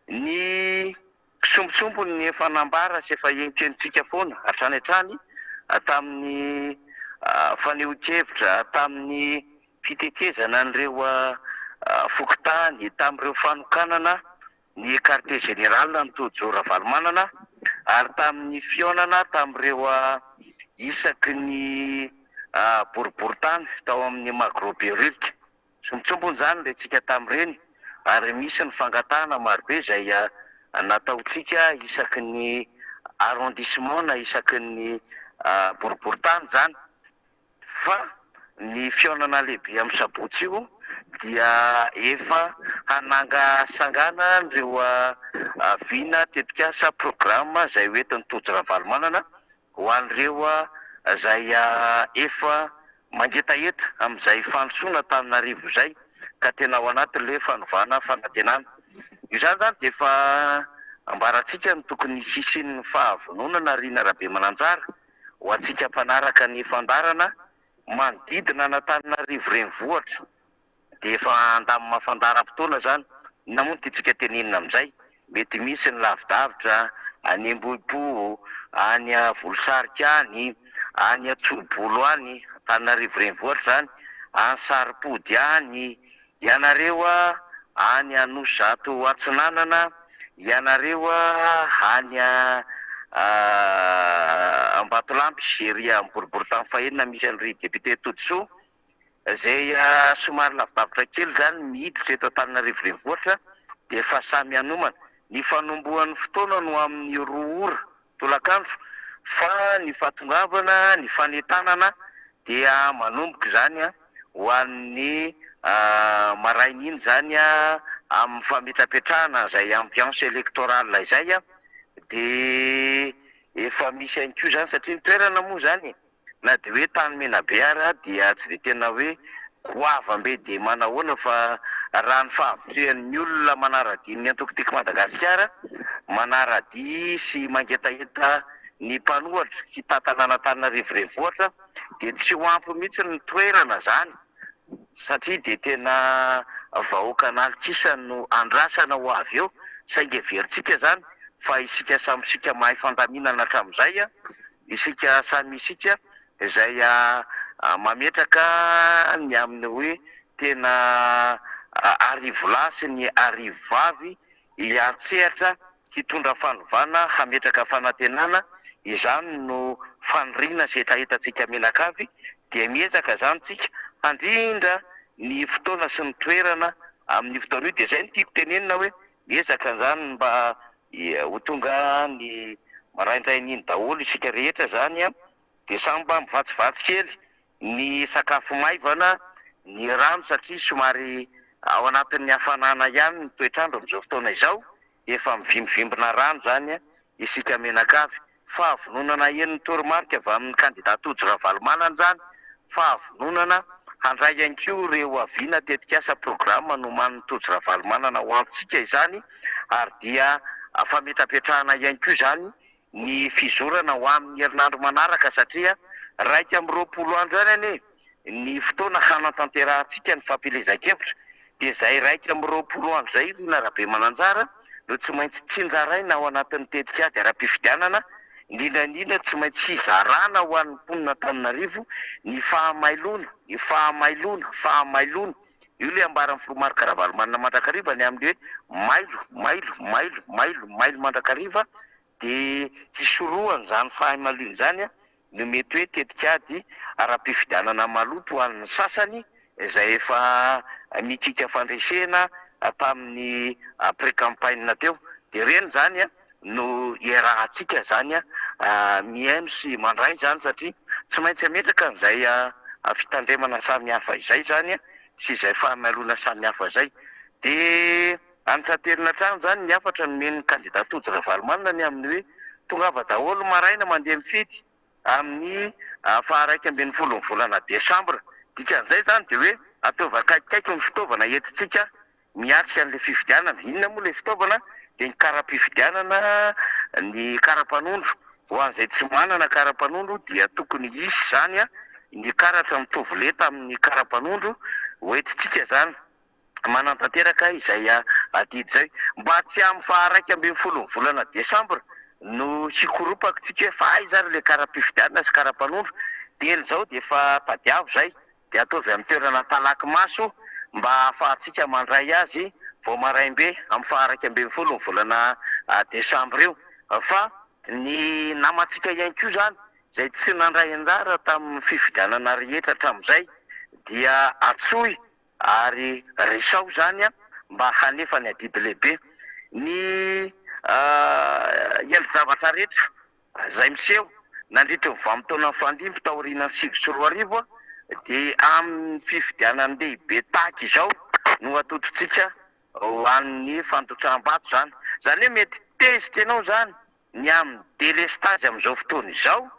Ny kisombitsombony efa nambara sy efa enkentsika foana hatrany hatrany tamin'ny faneho-kevitra, tamin'ny fitetezana an'ireo fokotany, tamin'ireo fanokanana ny quartier général ny Tojo Ravalomanana ary tamin'ny fihaonana tamin'ireo isaky ny boriboritany tao amin'ny Magroberurika. Sombitsombony zany letsika tamin'ireny ary misy ny fangatahana marobe izay nataotsika isaky ny arrondissement na isaky ny boriboritany zany. Fa ny fihaonana lehibe amin'ny sabotsy io dia efa hanangasangana ireo vina tetikasa programa izay hoentin'ny Tojo Ravalomanana ho an'ireo izay efa mangetaheta amin'izay fandrosoana Antananarivo izay ka tena ao anatin'ilay fanovana fanantenana. Io zany dia efa ambaratsika ny tokony hisian'ny fahavononana Rina Rabemananjara ho antsika mpanaraka ny fandarana manodidina n'Antananarivo renivohitra dia efa andamina fandaharam-potoana zany. Namoa titsika tenenina amin'izay mety misy ny lavidavitra any Ambohipo, any Volosarika any, any Tsobolo any, Antananarivo renivohitra zany, any Saripody any, ianareo any Anosizato Atsinanana, ianareo any Ambatolampy Zery Boriboritany fahenina misy an'ry député Tojosoa izay somary lavidavitra kely zany miditra eto Antananarivo renivohitra dia efa samy hanomana. Ny fanombohan'ny fotoana no amin'ny 2 ora tolakandro fa ny fahatongavana, ny fanentanana dia manomboka zany ho an'ny maraina iny zany amin'ny fametrapetrahana izay ambiance électorale izay dia efa misy ihany koa zany satria ny toerana moa zany na dia hoe tany Menabe ary dia tsy dia tena hoe goavambe dia manahoana fa raha ny fahavotrehan'ny olona manaradia ny antokotiko Madagasikara manaradia sy mangetaheta ny mpanohatra hitatana n'Antananarivo renivohitra dia tsy ho ampy mihitsy ny toerana zany satria dia tena vahoaka analokisa no andrasana ho avy eo saingy everitsika zany fa isika samy isika mahay fandaminana hatramin'izay isika samy isika izay mametraka ny amin'ny hoe tena arivo lahy sy ny arivo vavy hiantsehatra hitondra fanovana hametraka fanantenana. Izany no faniriana izay tahitantsika menakavy dia miezaka zany tsika handrindra ny fotoana sy ny toerana amin'ny fotoana io dia izay no tiako tenenina hoe miezaka zany mba ho tonga ny maraindrain'iny daholo isika rehetra zany dia samy mba mivatsivatsy kely ny sakafo maivana, ny rano satria somary ao anatin'ny hafanana ihany ny toetrandro amin'izao fotoana izao efa mivimbivimbina rano zany isika menakavy. Fahavononana eniny toromarika avy amin'ny kandidat Tojo Ravalomanana zany, fahavononana handray ihany koa ireo aviana tetikasa programa no man'ny Tojo Ravalomanana ho antsika izany ary dia fametrapetrahana ihany koa zany ny fizorana ho amin'ny herinandro manaraka satria 120 andro any ny fotoana hanatanterahitsika ny fampilezan-kevitra dia izay 120 andro izay Rina Rabemananjara no tsy maintsy tsinjaraina ao anatin'ny tetikady ara-pifidianana indrindrandrindra tsy maintsy hizarana ho an'ny mponina ny fahamailona io le ambaran'ny Filomarika Ravalomanana Mandrakariva ny amin'ny hoe mailo Mandrakariva de hisorohan zany fahamailona zany no mety hoe tetikady ara-pifidianana maloto ho an'ny sasany izay efa mikika fandresena tamin'ny pré-campagne teo de reny zany no iarahantsika zany mihaino sy mandray zany satria tsy maintsy ametraka n'izay fitandremana samihafa izay zany sy izay fahamailona samihafa zay de antraterina trano zany ny afatra nomen'ny candidat Tojo Ravalomanana ny amin'ny hoe tongava daholo maraina mandeha mifidy amin'ny faha 1 volana Desambra dikan'izay zany de hoe ataova akaikikaiky ny fitaovana entintsika miatrika an'le fifidianana inona moa le fitaovana de ny kara-pifidianana ny kara-panondro ho an'izay tsy manana kara-panondro dia tokony hisy zany ny karatra mitovy leta amin'ny kara-panondro ho entintsika zany manantanteraka izay adidy zay mba tsy amin'ny faha 1 volana Desambra no hikoropaka tsika hoe fa aiza ary le kara-pifidianana sy kara-panondro dieny zao de efa tadiavo zay de ataovy amin'ny toerana talaky maso mba ahafahantsika mandray azy vao maraimbe amin'ny faha 1 volana Desambra io fa ny namantsika ihany koa zany zay tsy nandray anjara tamin'ny fifidianana rehetra hatramin'izay dia atsoy ary resao zany mba hanefa ny adidy lehibe ny elo zavatra rehetra zay miseho nandritra ny vanim-taona fandimby taoriana 2024 de amin'ny fifidianany lehibe tahaka izao no atototsika ho an'ny fandotram-bato zany hoe mety tezitra ianao zany ny amin'ny délestage amin'izao fotoana izao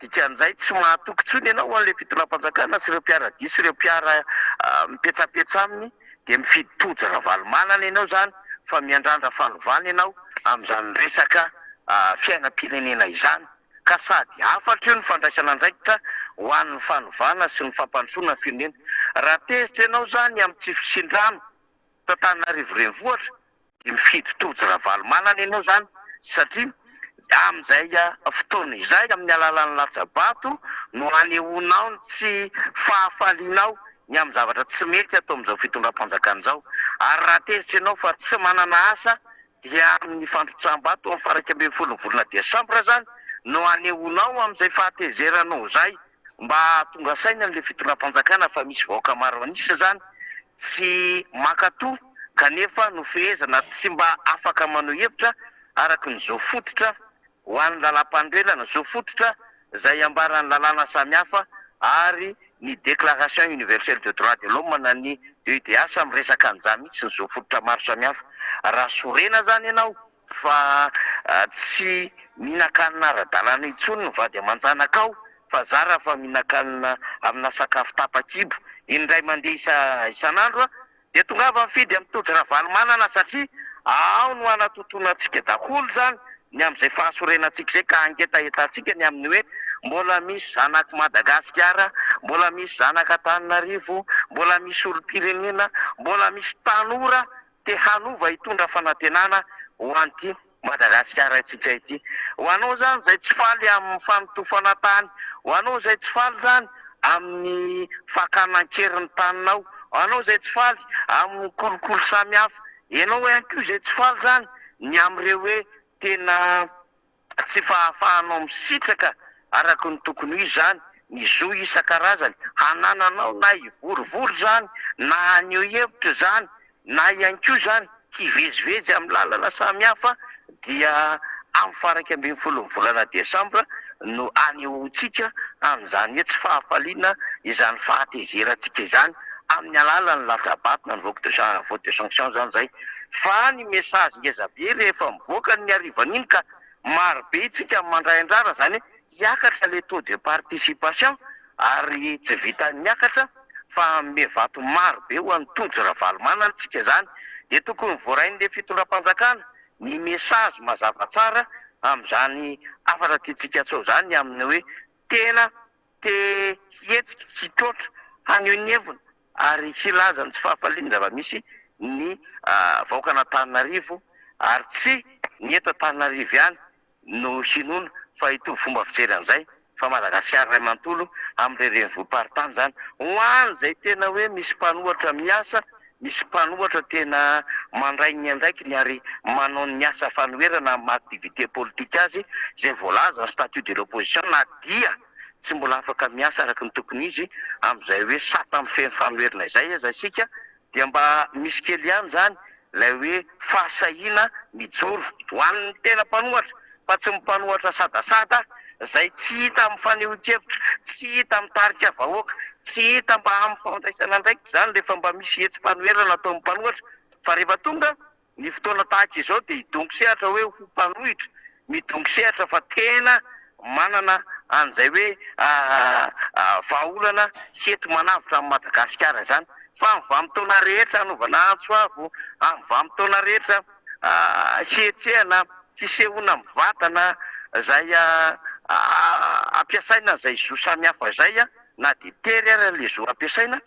dikan'izay tsy mahatoky tsony ianao an'le fitondram-panjakana sy ireo mpiara-dia sy ireo mpiara mipetsapetsa aminy de mifidy Tojo Ravalomanana ianao zany fa miandrandra fanovana ianao amin'izany resaka fiainam-pirenena izany ka sady afatra io ny fandraisana andraikitra ho an'ny fanovana sy ny fampandrosoana ny firenena raha tezitra ianao zany amin'ny tsy fisindrano Antananarivo renivohitra de mifidy Tojo Ravalomanana ianao zany satria amin'izay fotoana izay amin'ny alalan'ny latsabato no anehoanao ny tsy fahafalianao ny amin'ny zavatra tsy mety atao amin'izao fitondram-panjakana zao ary raha tezitra ianao fa tsy manana asa dia amin'ny fandrotsam-bato amin'ny faha 1 volana Desambra zany no anehoanao amin'izay fahatezeranao zay mba tonga saina n'le fitondram-panjakana fa misy vahoaka maro anisa zany tsy makatoa kanefa no fehezana tsy mba afaka manao hevitra araky ny zao fototra ho an'ny lalam-pandrelana zao fototra zay ambaran'ny lalàna samihafa ary ny déclaration universelle de droit de l'homme ny DEDH amin'ny resaka an'izany mihitsy ny zao fototra maro samihafa raha sorena zany ianao fa tsy mihinan-kanina ara-dalàna intsony no vady aman-janakao fa zara fa mihinan-kanina amina sakafo tapakibo indray mandeha isan'andro de tongava mifidy amin'ny Tojo Ravalomanana satria ao no anatotonantsika daholo zany ny amin'izay fahasorenantsika zay ka angetahetantsika ny amin'ny hoe mbola misy zanaky Madagasikara, mbola misy zanaky Antananarivo, mbola misy olom-pirenena, mbola misy tanora te hanova hitondra fanantenana ho an'ity Madagasikara tsika ity. Ho anao zany zay tsy faly amin'ny fanotofana tany, ho anao zay tsy faly zany amin'ny fakanan-keriny taninao, ho anao zay tsy faly amin'ny kolokolo samihafa, ianao ihany koa zay tsy faly zany ny amin'ireo hoe tena tsy fahafahanao misitraka araky ny tokony ho izy zany ny zo isan-karazany hanananao na hivorivory zany na haneho hevitra zany na ihany koa zany hivezivezy amin'ny lalana samihafa dia amin'ny faha 1 volana Desambra no anehoantsika amin'izany hoe tsy fahafaliana izany fahatezerantsika izany amin'ny alalan'ny latsabato na ny vote de sanction zany zay fa ny message ngezabe rehefa mivoaka ny arivan'iny ka maro be itsika mandray andrara zany hiakatra le taux de participation ary tsy vita niakatra fa mevato maro be ho an'ny Tojo Ravalomanana tsika zany de tokony voarain'le fitondram-panjakana ny message mazava tsara amin'izany afatra tiatsika tsao zany amin'ny hoe tena te hietsika hitrotra haneho ny heviny ary hilaza ny tsy fahafaliana zava-misy ny vahoaka Antananarivo ary tsy ny eto Antananarivo ihany no hinoana fa ito fomba fijery an'izay fa Madagasikara ray manontolo amin'ny renivohim-paritany zany ho any zay tena hoe misy mpanohatra miasa, misy mpanohatra tena mandray ny andraikiny ary manao ny asa fanoherana amin'ny activité politique azy zay voalaza ny statut de l'opposition na dia tsy mbola afaka miasa araka ny tokony izy amin'izay hoe sata amin'ny feny fanoherana izay aza isika dia mba misy kely ihany zany ilay hoe fahasahina mijoro ho an'ny tena mpanohatra fa tsy mipanohatra sadasada zay tsy hita amin'ny fanehoan-kevitra, tsy hita amin'ny tarika vahoaka, tsy hita mba amin'ny fandraisana ndraiky zany rehefa mba misy hetsy-panoherana atao amin'ny mpanohatra fa rehefa tonga ny fotoana tahaka izao dia hidongy sehatra hoe ho mpanohitra, midongy sehatra fa tena manana an'izay hoe vahaolana hety manavitra amin'ny Madagasikara zany fa amin'ny vanim-taona rehetra anaovana antsoavo, amin'ny vanim-taona rehetra hetsehana, fisehoana mivatana zay ampiasaina zay zo samihafa zay na dia tery ary le zo ampiasaina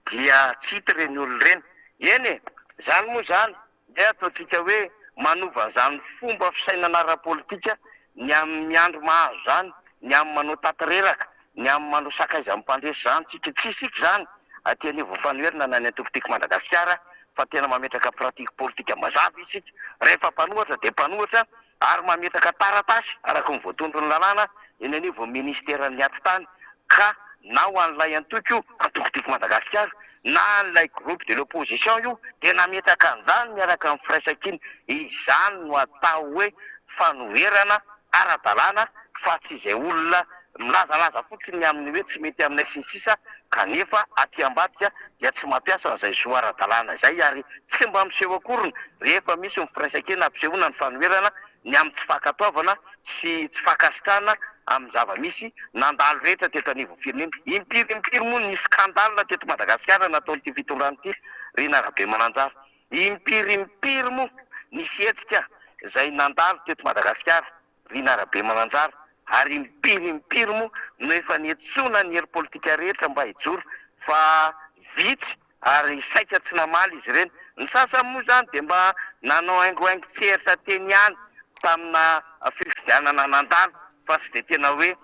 dia tsy hita ireny olona ireny. Eny zany moa zany dia ataontsika hoe manova zany fomba fisainana ara-politika ny amin'ny andro mahazo zany, ny amin'ny manao tatereraka, ny amin'ny manao sakaiza mimpandresy zany tsika tsy isika zany aty anivo fanoherana na ny antokotiko Madagasikara fa tena mametraka pratika politika mazava isika rehefa mpanohatra dia mpanohatra ary mametraka taratasy araka ny voatondro ny lalàna eny anivo ministeran'ny ati-tany ka na ho an'ilay antoko io antokotiko Madagasikara na an'ilay groupe de l'opposition io dia nametraka an'izany miaraka amin'ny firaisan-kiny izany no atao hoe fanoherana ara-dalàna fa tsy izay olona milazalaza fotsiny amin'ny hoe tsy mety aminay sinsisa kanefa aty ambadika dia tsy mampiasa an'izay zo ara-dalàna izay ary tsy mba miseho akoriny rehefa misy ny firaisan-kina ampisehoana ny fanoherana ny amin'ny tsy fankatoavana sy tsy fankasitrahana amin'ny zava-misy nandalo rehetra teto anivon'ny firenena. Impirimpiry moa ny skandalina teto Madagasikara nataon'ity fitondranoity Rina Rabemananjara. Impirimpiry moa nisy hetsika izay nandalo teto Madagasikara Rina Rabemananjara ary impirimpiry moa no efa niantsona ny hery politika rehetra mba hijoro fa vitsy ary saika tsy namaly izy ireny. Ny sasany moa zany dia mba nanao haingohaingo tseritra teny ihany tamina fifidianana nandalo fa tsy dia tena hoe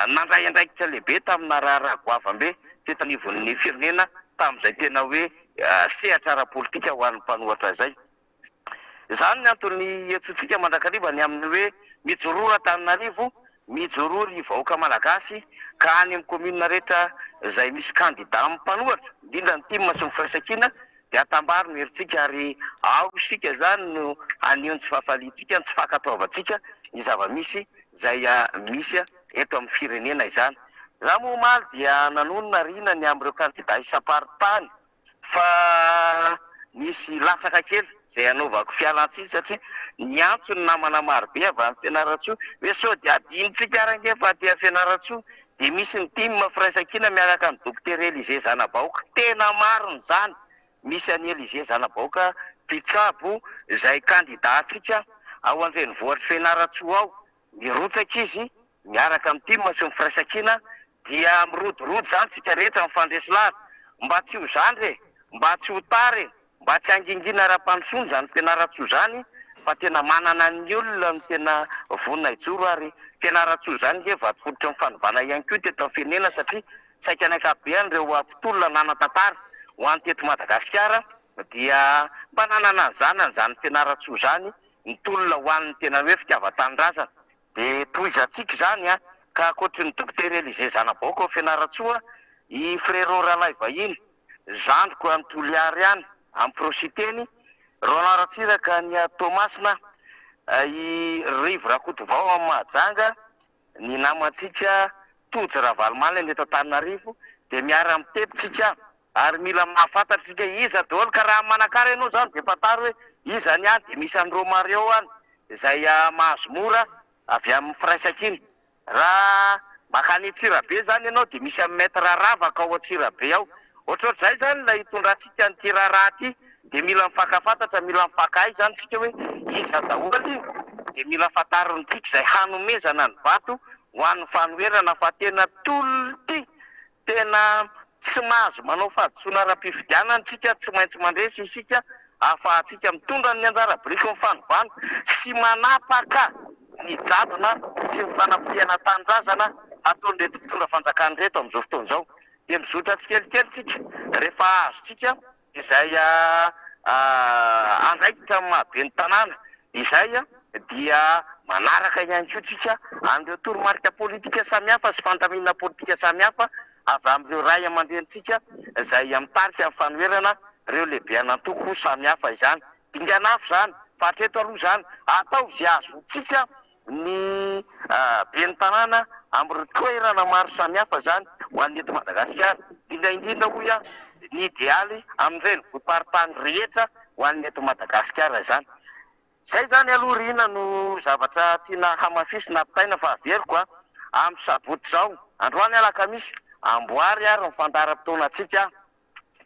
nandray andraikitra lehibe tamina raha goavambe teto anivon'ny firenena tamin'izay tena hoe sehatra ara-politika ho an'ny mpanohatra izay. Izany ny antony etsotsika mandrakariva ny amin'ny hoe mijoroa Antananarivo, mijoroa ny vahoaka malagasy ka any amin'ny commune rehetra izay misy candidat amin'ny mpanohatra indrindra ny timma sy ny firaisan-kina dia atambary no herintsika ary ao isika zany no anio ny tsy fahafaliantsika, ny tsy fankatoavantsika ny zava-misy izay misy eto amin'ny firenena izany. Za moa omaly dia nanonona Rina ny amin'ireo candidat isam-paritany fa nisy lasaka kely izay anaovako fialan-tsiny satria ny antso ny namana marobe avy amin'ny Fianaratsoa hoe sao dia adinitsika arange fa aty Fianaratsoa dia misy ny timma firaisan-kina miaraka amin'ny docteur Élisée Zanabaoka tena mariny zany. Misy an'i Élisée Zanabaoka mpitsabo izay candidatsika ao an-drenivohitra Fianaratsoa ao mirotsaka izy miaraka amin'ny timma sy ny firaisan-kina dia mirodorody zany tsika rehetra mifandresy lahatra mba tsy ho zandry mba tsy ho tary mba tsy angingina ara-pandrosoany zany Fianaratsoa zany fa tena manana ny olona no tena vonina hijoro ary Fianaratsoa zany nge vaty fototra ny fanovana ihany koa teto amin'ny firenena satria saika ny ankapobeny ireo mpitolona nanan-tantara ho an'ny teto Madagasikara dia mba nanana ny zanany zany Fianaratsoa zany ny tolona ho an'ny tena hoe fitiavan-tanindrazana dia toizantsika zany ka ankoatry ny docteur Élisée Zanabaoka ao Fianaratsoa i frérot Ralahy vahiny zandriko amin'ny Toliary ihany amin'ny Prositeny Roland Ratsiraka ny Tomasina i Rivo Rakotovao amin'ny Mahajanga ny namantsika Tojo Ravalomanina ny eto Antananarivo dia miara mitepitsika ary mila mahafantatritsika iza daholo ka raha manakara ianao zany dia fantaro hoe iza ny any dia misy an'ny Romario any izay mahazo mora avy amin'ny firaisan-kiny. Raha makany Antsirabe zany ianao dia misy amin'ny maître Ravaka ao Antsirabe ao. Ohatrohatr'izay zany ilay hitondratsika ny tiraraha ty dia mila mifankafantatra, mila mifankahay zany tsika hoe iza daholo dia mila fantariny tika izay hanomezana ny vato ho an'ny fanoherana fa tena tolona ty tena tsy mahazo manao fahadisoana ara-pifidianana tsika, tsy maintsy mandresy isika ahafahantsika mitondra ny anjara biriky ny fanovana sy manapaka ny jadona sy ny fanampiana tanindrazana ataon'reto mpitondra fanjakana reto amin'izao fotoana izao. Dia mizotra tsikelikely tsika rehefa azotsika izay andraikitra mahabe ny tanàna izay dia manaraka ihany koa tsika an'ireo toromarika politika samihafa sy fandaminana politika samihafa avy amin'ireo ray aman-drenitsika izay mitarika amin'ny fanoherana ireo lehibe anantoko samihafa izany. Dinganafo zany fa hatreto aloha zany atao izay azotsika ny ben'ny tanàna amin'ny toerana maro samihafa zany ho an'ny eto Madagasikara, indrindra hoy ny idéaly amin'ireny vonim-paritany rehetra ho an'ny eto Madagasikara zany. Zay zany aloha rina no zavatra tiana hamafisy nampitaina fa averiko amin'ny sabotsy zao. Androany alakamisy amboary ary ny fandaharam-potoanantsika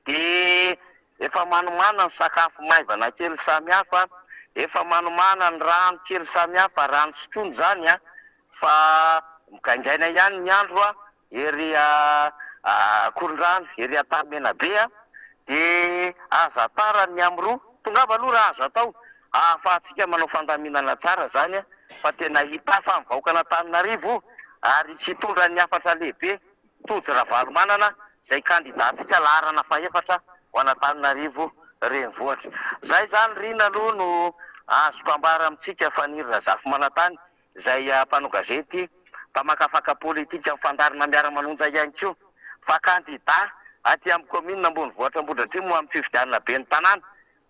dia efa manomana ny sakafo maivana kely samihafa, efa manomana ny rano kely samihafa, rano sotroiny zany fa migaingaina ihany ny andro ery Korondrano, ery Antanimena-be dia aza tara ny amroa tongava aloha raha azo atao ahafahantsika manao fandaminana tsara zany fa tena hita fa mivahoaka an'Antananarivo ary tsy hitondra ny afatra lehibe Tojo Ravalomanana izay kandidatsika laharana faefatra ho an'Antananarivo renivohitra. Zay zany rina aloha no azoko ambara amintsika Fanirina Zafy Manantany izay mpanao gazety mpamakafaka politika mifandarina miara-manonja ihany koa fa kandida aty amin'ny commune Ambonivohitra Ambohidratrimo amin'ny fifidianana ben'ny tanàna.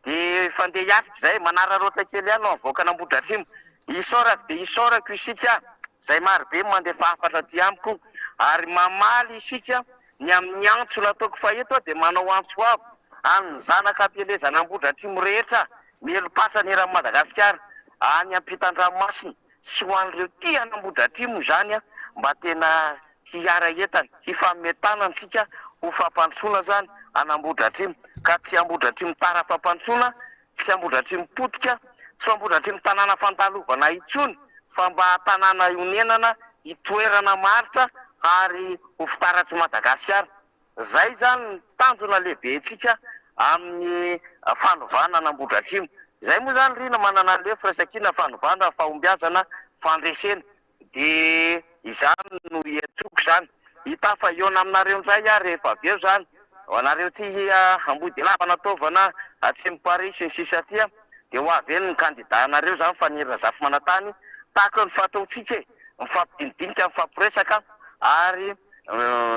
Dia fandeha hiatrika izay manararoatra kely ihany no avoakana Ambohidratrimo. Isorako dia isorako isika izay marobe mandefa afatra aty amiko ary mamaly isika ny amin'ny antso nataoko faheto dia manao antso avo amin'ny zanaka ampielezana Ambohidratrimo rehetra mielopatra ny eran'i Madagasikara any ampitan-dranomasina sy ho an'ireo tia any Ambohidratrimo zany mba tena hiara entana hifametana sika ho fampandrosoana zany any Ambohidratrimo ka tsy Ambohidratrimo tara fampandrosoana, tsy Ambohidratrimo potika, tsy Ambohidratrimo tanàna fandalovana intsony fa mba tanàna ionenana hitoerana maritra ary ho fitaratsy Madagasikara. Zay zany ny tanjona lehibe tsika amin'ny fanovana an'Ambohidratrimo. Zay moa zany rina manana le firaisan-kina fanovana fahombiazana fandresena dia izany no iantsoko zany. Hita fa eo aminareo ndray rehefa avy eo zany ho anareo ty ambody lava nataovana atsimo Paris sy ny sisa aty dia ho avy eny ny kandida anareo zany Fanirina Zafy Manantany tahaka ny fataontsika mifampidinidinika mifampiresaka ary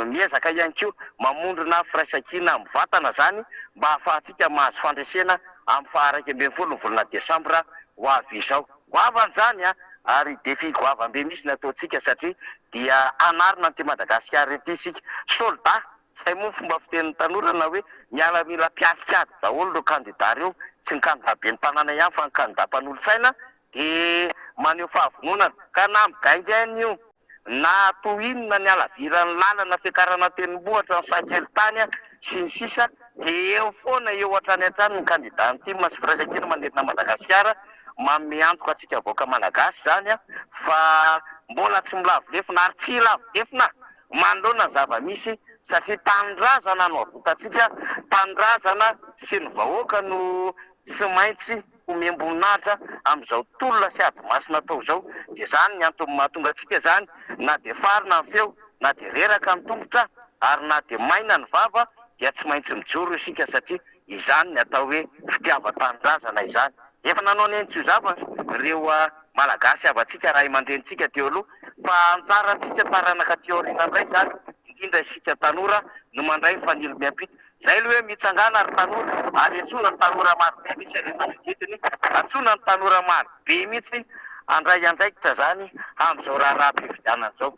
miezaka ihany koa mamondrona firaisan-kina amin'ny vatana zany mba ahafahantsika mahazo fandresena amin'ny faha 21 ny volana Desambra ho avy izao. Goavana zany ary defi goavambe misy ny ataontsika satria dia anarina anty Madagasikara ety isika soldat zay moa fomba fitenin'ny tanorana hoe mialamila piasikady daholo ireo kandida reo, tsy ny kandida ben'ny tanàna ihany fa ny kandida mpanolo-tsaina dia maneho fahavononana ka na migaingainy io na tohinina ny alavirany lalana fiakarana tendrombohitra ny sakely tany sy ny sisa dia eo foana eo hatrany hatrany ny kandida ny tima sy firaisan-kina manetina Madagasikara manome antoka atsika vahoaka malagasy zany fa mbola tsy milavolefona ary tsy lavolefona manoloana zava-misy satria tanindrazana no avotantsika, tanindrazana sy ny vahoaka no tsy maintsy omem-boninahitra amin'izao tolona sy ady masina tao izao. Dia zany ny antony mahatonga atsika zany na dia farina ny feo na dia reraka ny tongotra ary na dia maina ny vava dia tsy maintsy mijoro isika satria izany ny atao hoe fitiava-tanindrazana izany. Efa nanao ny entso zava ireo malagasy avatsika raha aman-drenitsika teo aloha fa anjarantsika taranaka teorina indray zany indrindra isika tanora no mandray ny fanilo miampita. Zay aloha hoe mitsangana ary tanora ary antsona ny tanora marobe mihitsy rehefa fiditiny, antsona ny tanora marobe mihitsy andray andraikitra zany amin'izao raharaham-pifidianana zao.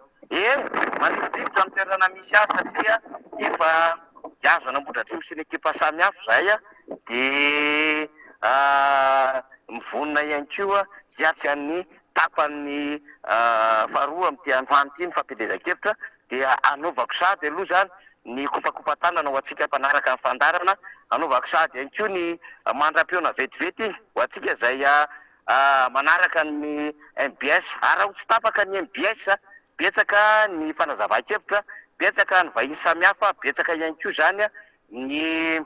Manidididitra amin'ny toerana misy azy satria efa hiazo any Ambohidratrimo sy ny ekipa samihafa zay dia mivonona ihany koa hiatry amin'ny tapany faharoa amin'ity androany ity ny fampelezan-kevitra dia anaovako sady aloha zany ny kopakopa-tanana ho antsika mpanaraka ny fandarana, anaovako sady ihany koa ny mandram-peona vetivety ho antsika izay manaraka ny MBS ary raha ho tsy tapaka ny MBS betsaka ny fanazava-kevitra, betsaka ny vahiny samihafa, betsaka ihany koa zany ny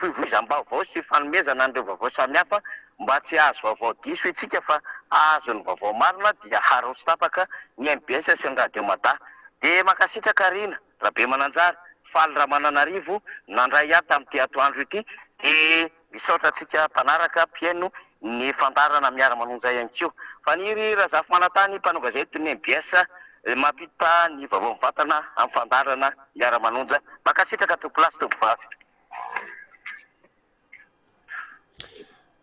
fivoizam-baovao sy fanomezana an'ireo vaovao samihafa mba tsy azo vaovao diso itsika fa azo ny vaovao marina dia haroso tapaka ny MBS sy ny radio Mada. De makasitraka Rina Rabe Mananjary faly Ramananarivo nandray ahy tamin'ity atoandro ity, de misaotra antsika mpanaraka mpiaino ny fandarana miara-manonja ihany koa. Faniry Razafy Manantany mpanao gazety ny MBS mampita ny vaovao mivantana amin'ny fandarana miara-manonja. Makasitraka tompolasy tompovavy.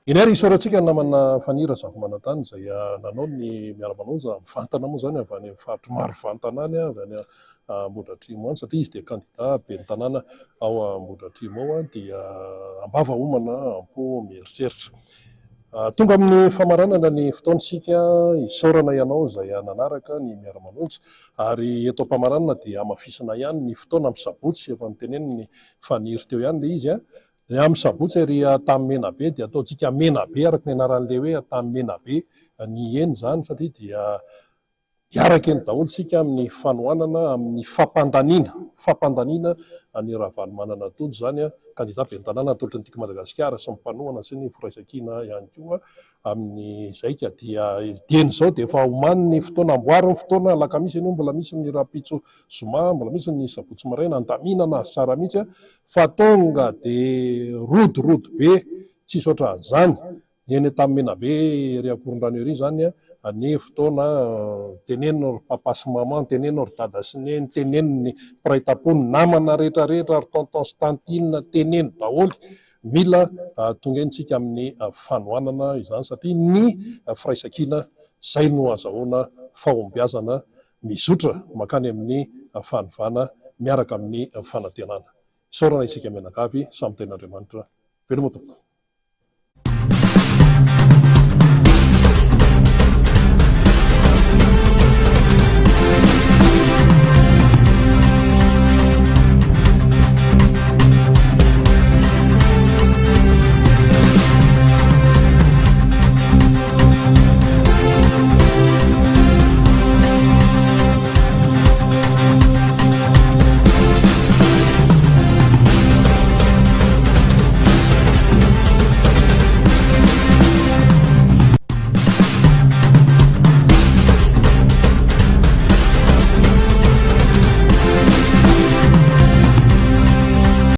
Iny ary isaorantsika namana Faniry Razafy Manantany izay nanao ny miara-manonja mivantana moa zany avy any amin'ny faritry maro vantana any avy any Ambohidratrimo any, satria izy dia kandida ben'ny tanàna ao Ambohidratrimo ao dia ambava homana ampo mieritreritra. Tonga amin'ny famaranana ny fotoantsika isaorana ianao izay nanaraka ny miara-manonja, ary eto am-pamaranana dia amafisina ihany ny fotoana amin'ny sabotsy, efa niteneniny Faniry teo ihany le izy ny amin'ny sabotsy ary tamin'ny Menabe dia ataontsika Menabe araka ny anaran'le hoe tamin'ny Menabe ny eny zany, satria dia hiaraka eny daholo sika amin'ny fanohanana, amin'ny fampandaniana ny Ravalomanana Tojo zany kandida ben'ny tanàna atolotra ny tika Madagasikara sy ny mpanohana sy ny firaisan-kina ihany koa amin'ny zaika dia dieny zao dia efa omaniny fotoana amboary ny fotoana alakamisy eny mbola misy ny Rapitso Zoma, mbola misy ny sabotsy maraina andaminana azy tsara mihitsy fa tonga de rodorody be tsy isotra an'izany eny tamin'ny Menabe ry Akorondrano ery zany ny fotoana teneniny papa sy maman, teneniny ry dada sy neny, teneniny mpiray tapony namana rehetrarehetra ry tonton sy tantinina, teneny daholo mila tonga entsika amin'ny fanohanana izany, satria ny firaisan-kina zay no azahoana fahombiazana mizotra makany amin'ny fanovana miaraka amin'ny fanantenana. Isaorana isika mianakavy samy ten'Andriamanitra. Veloma tompoko.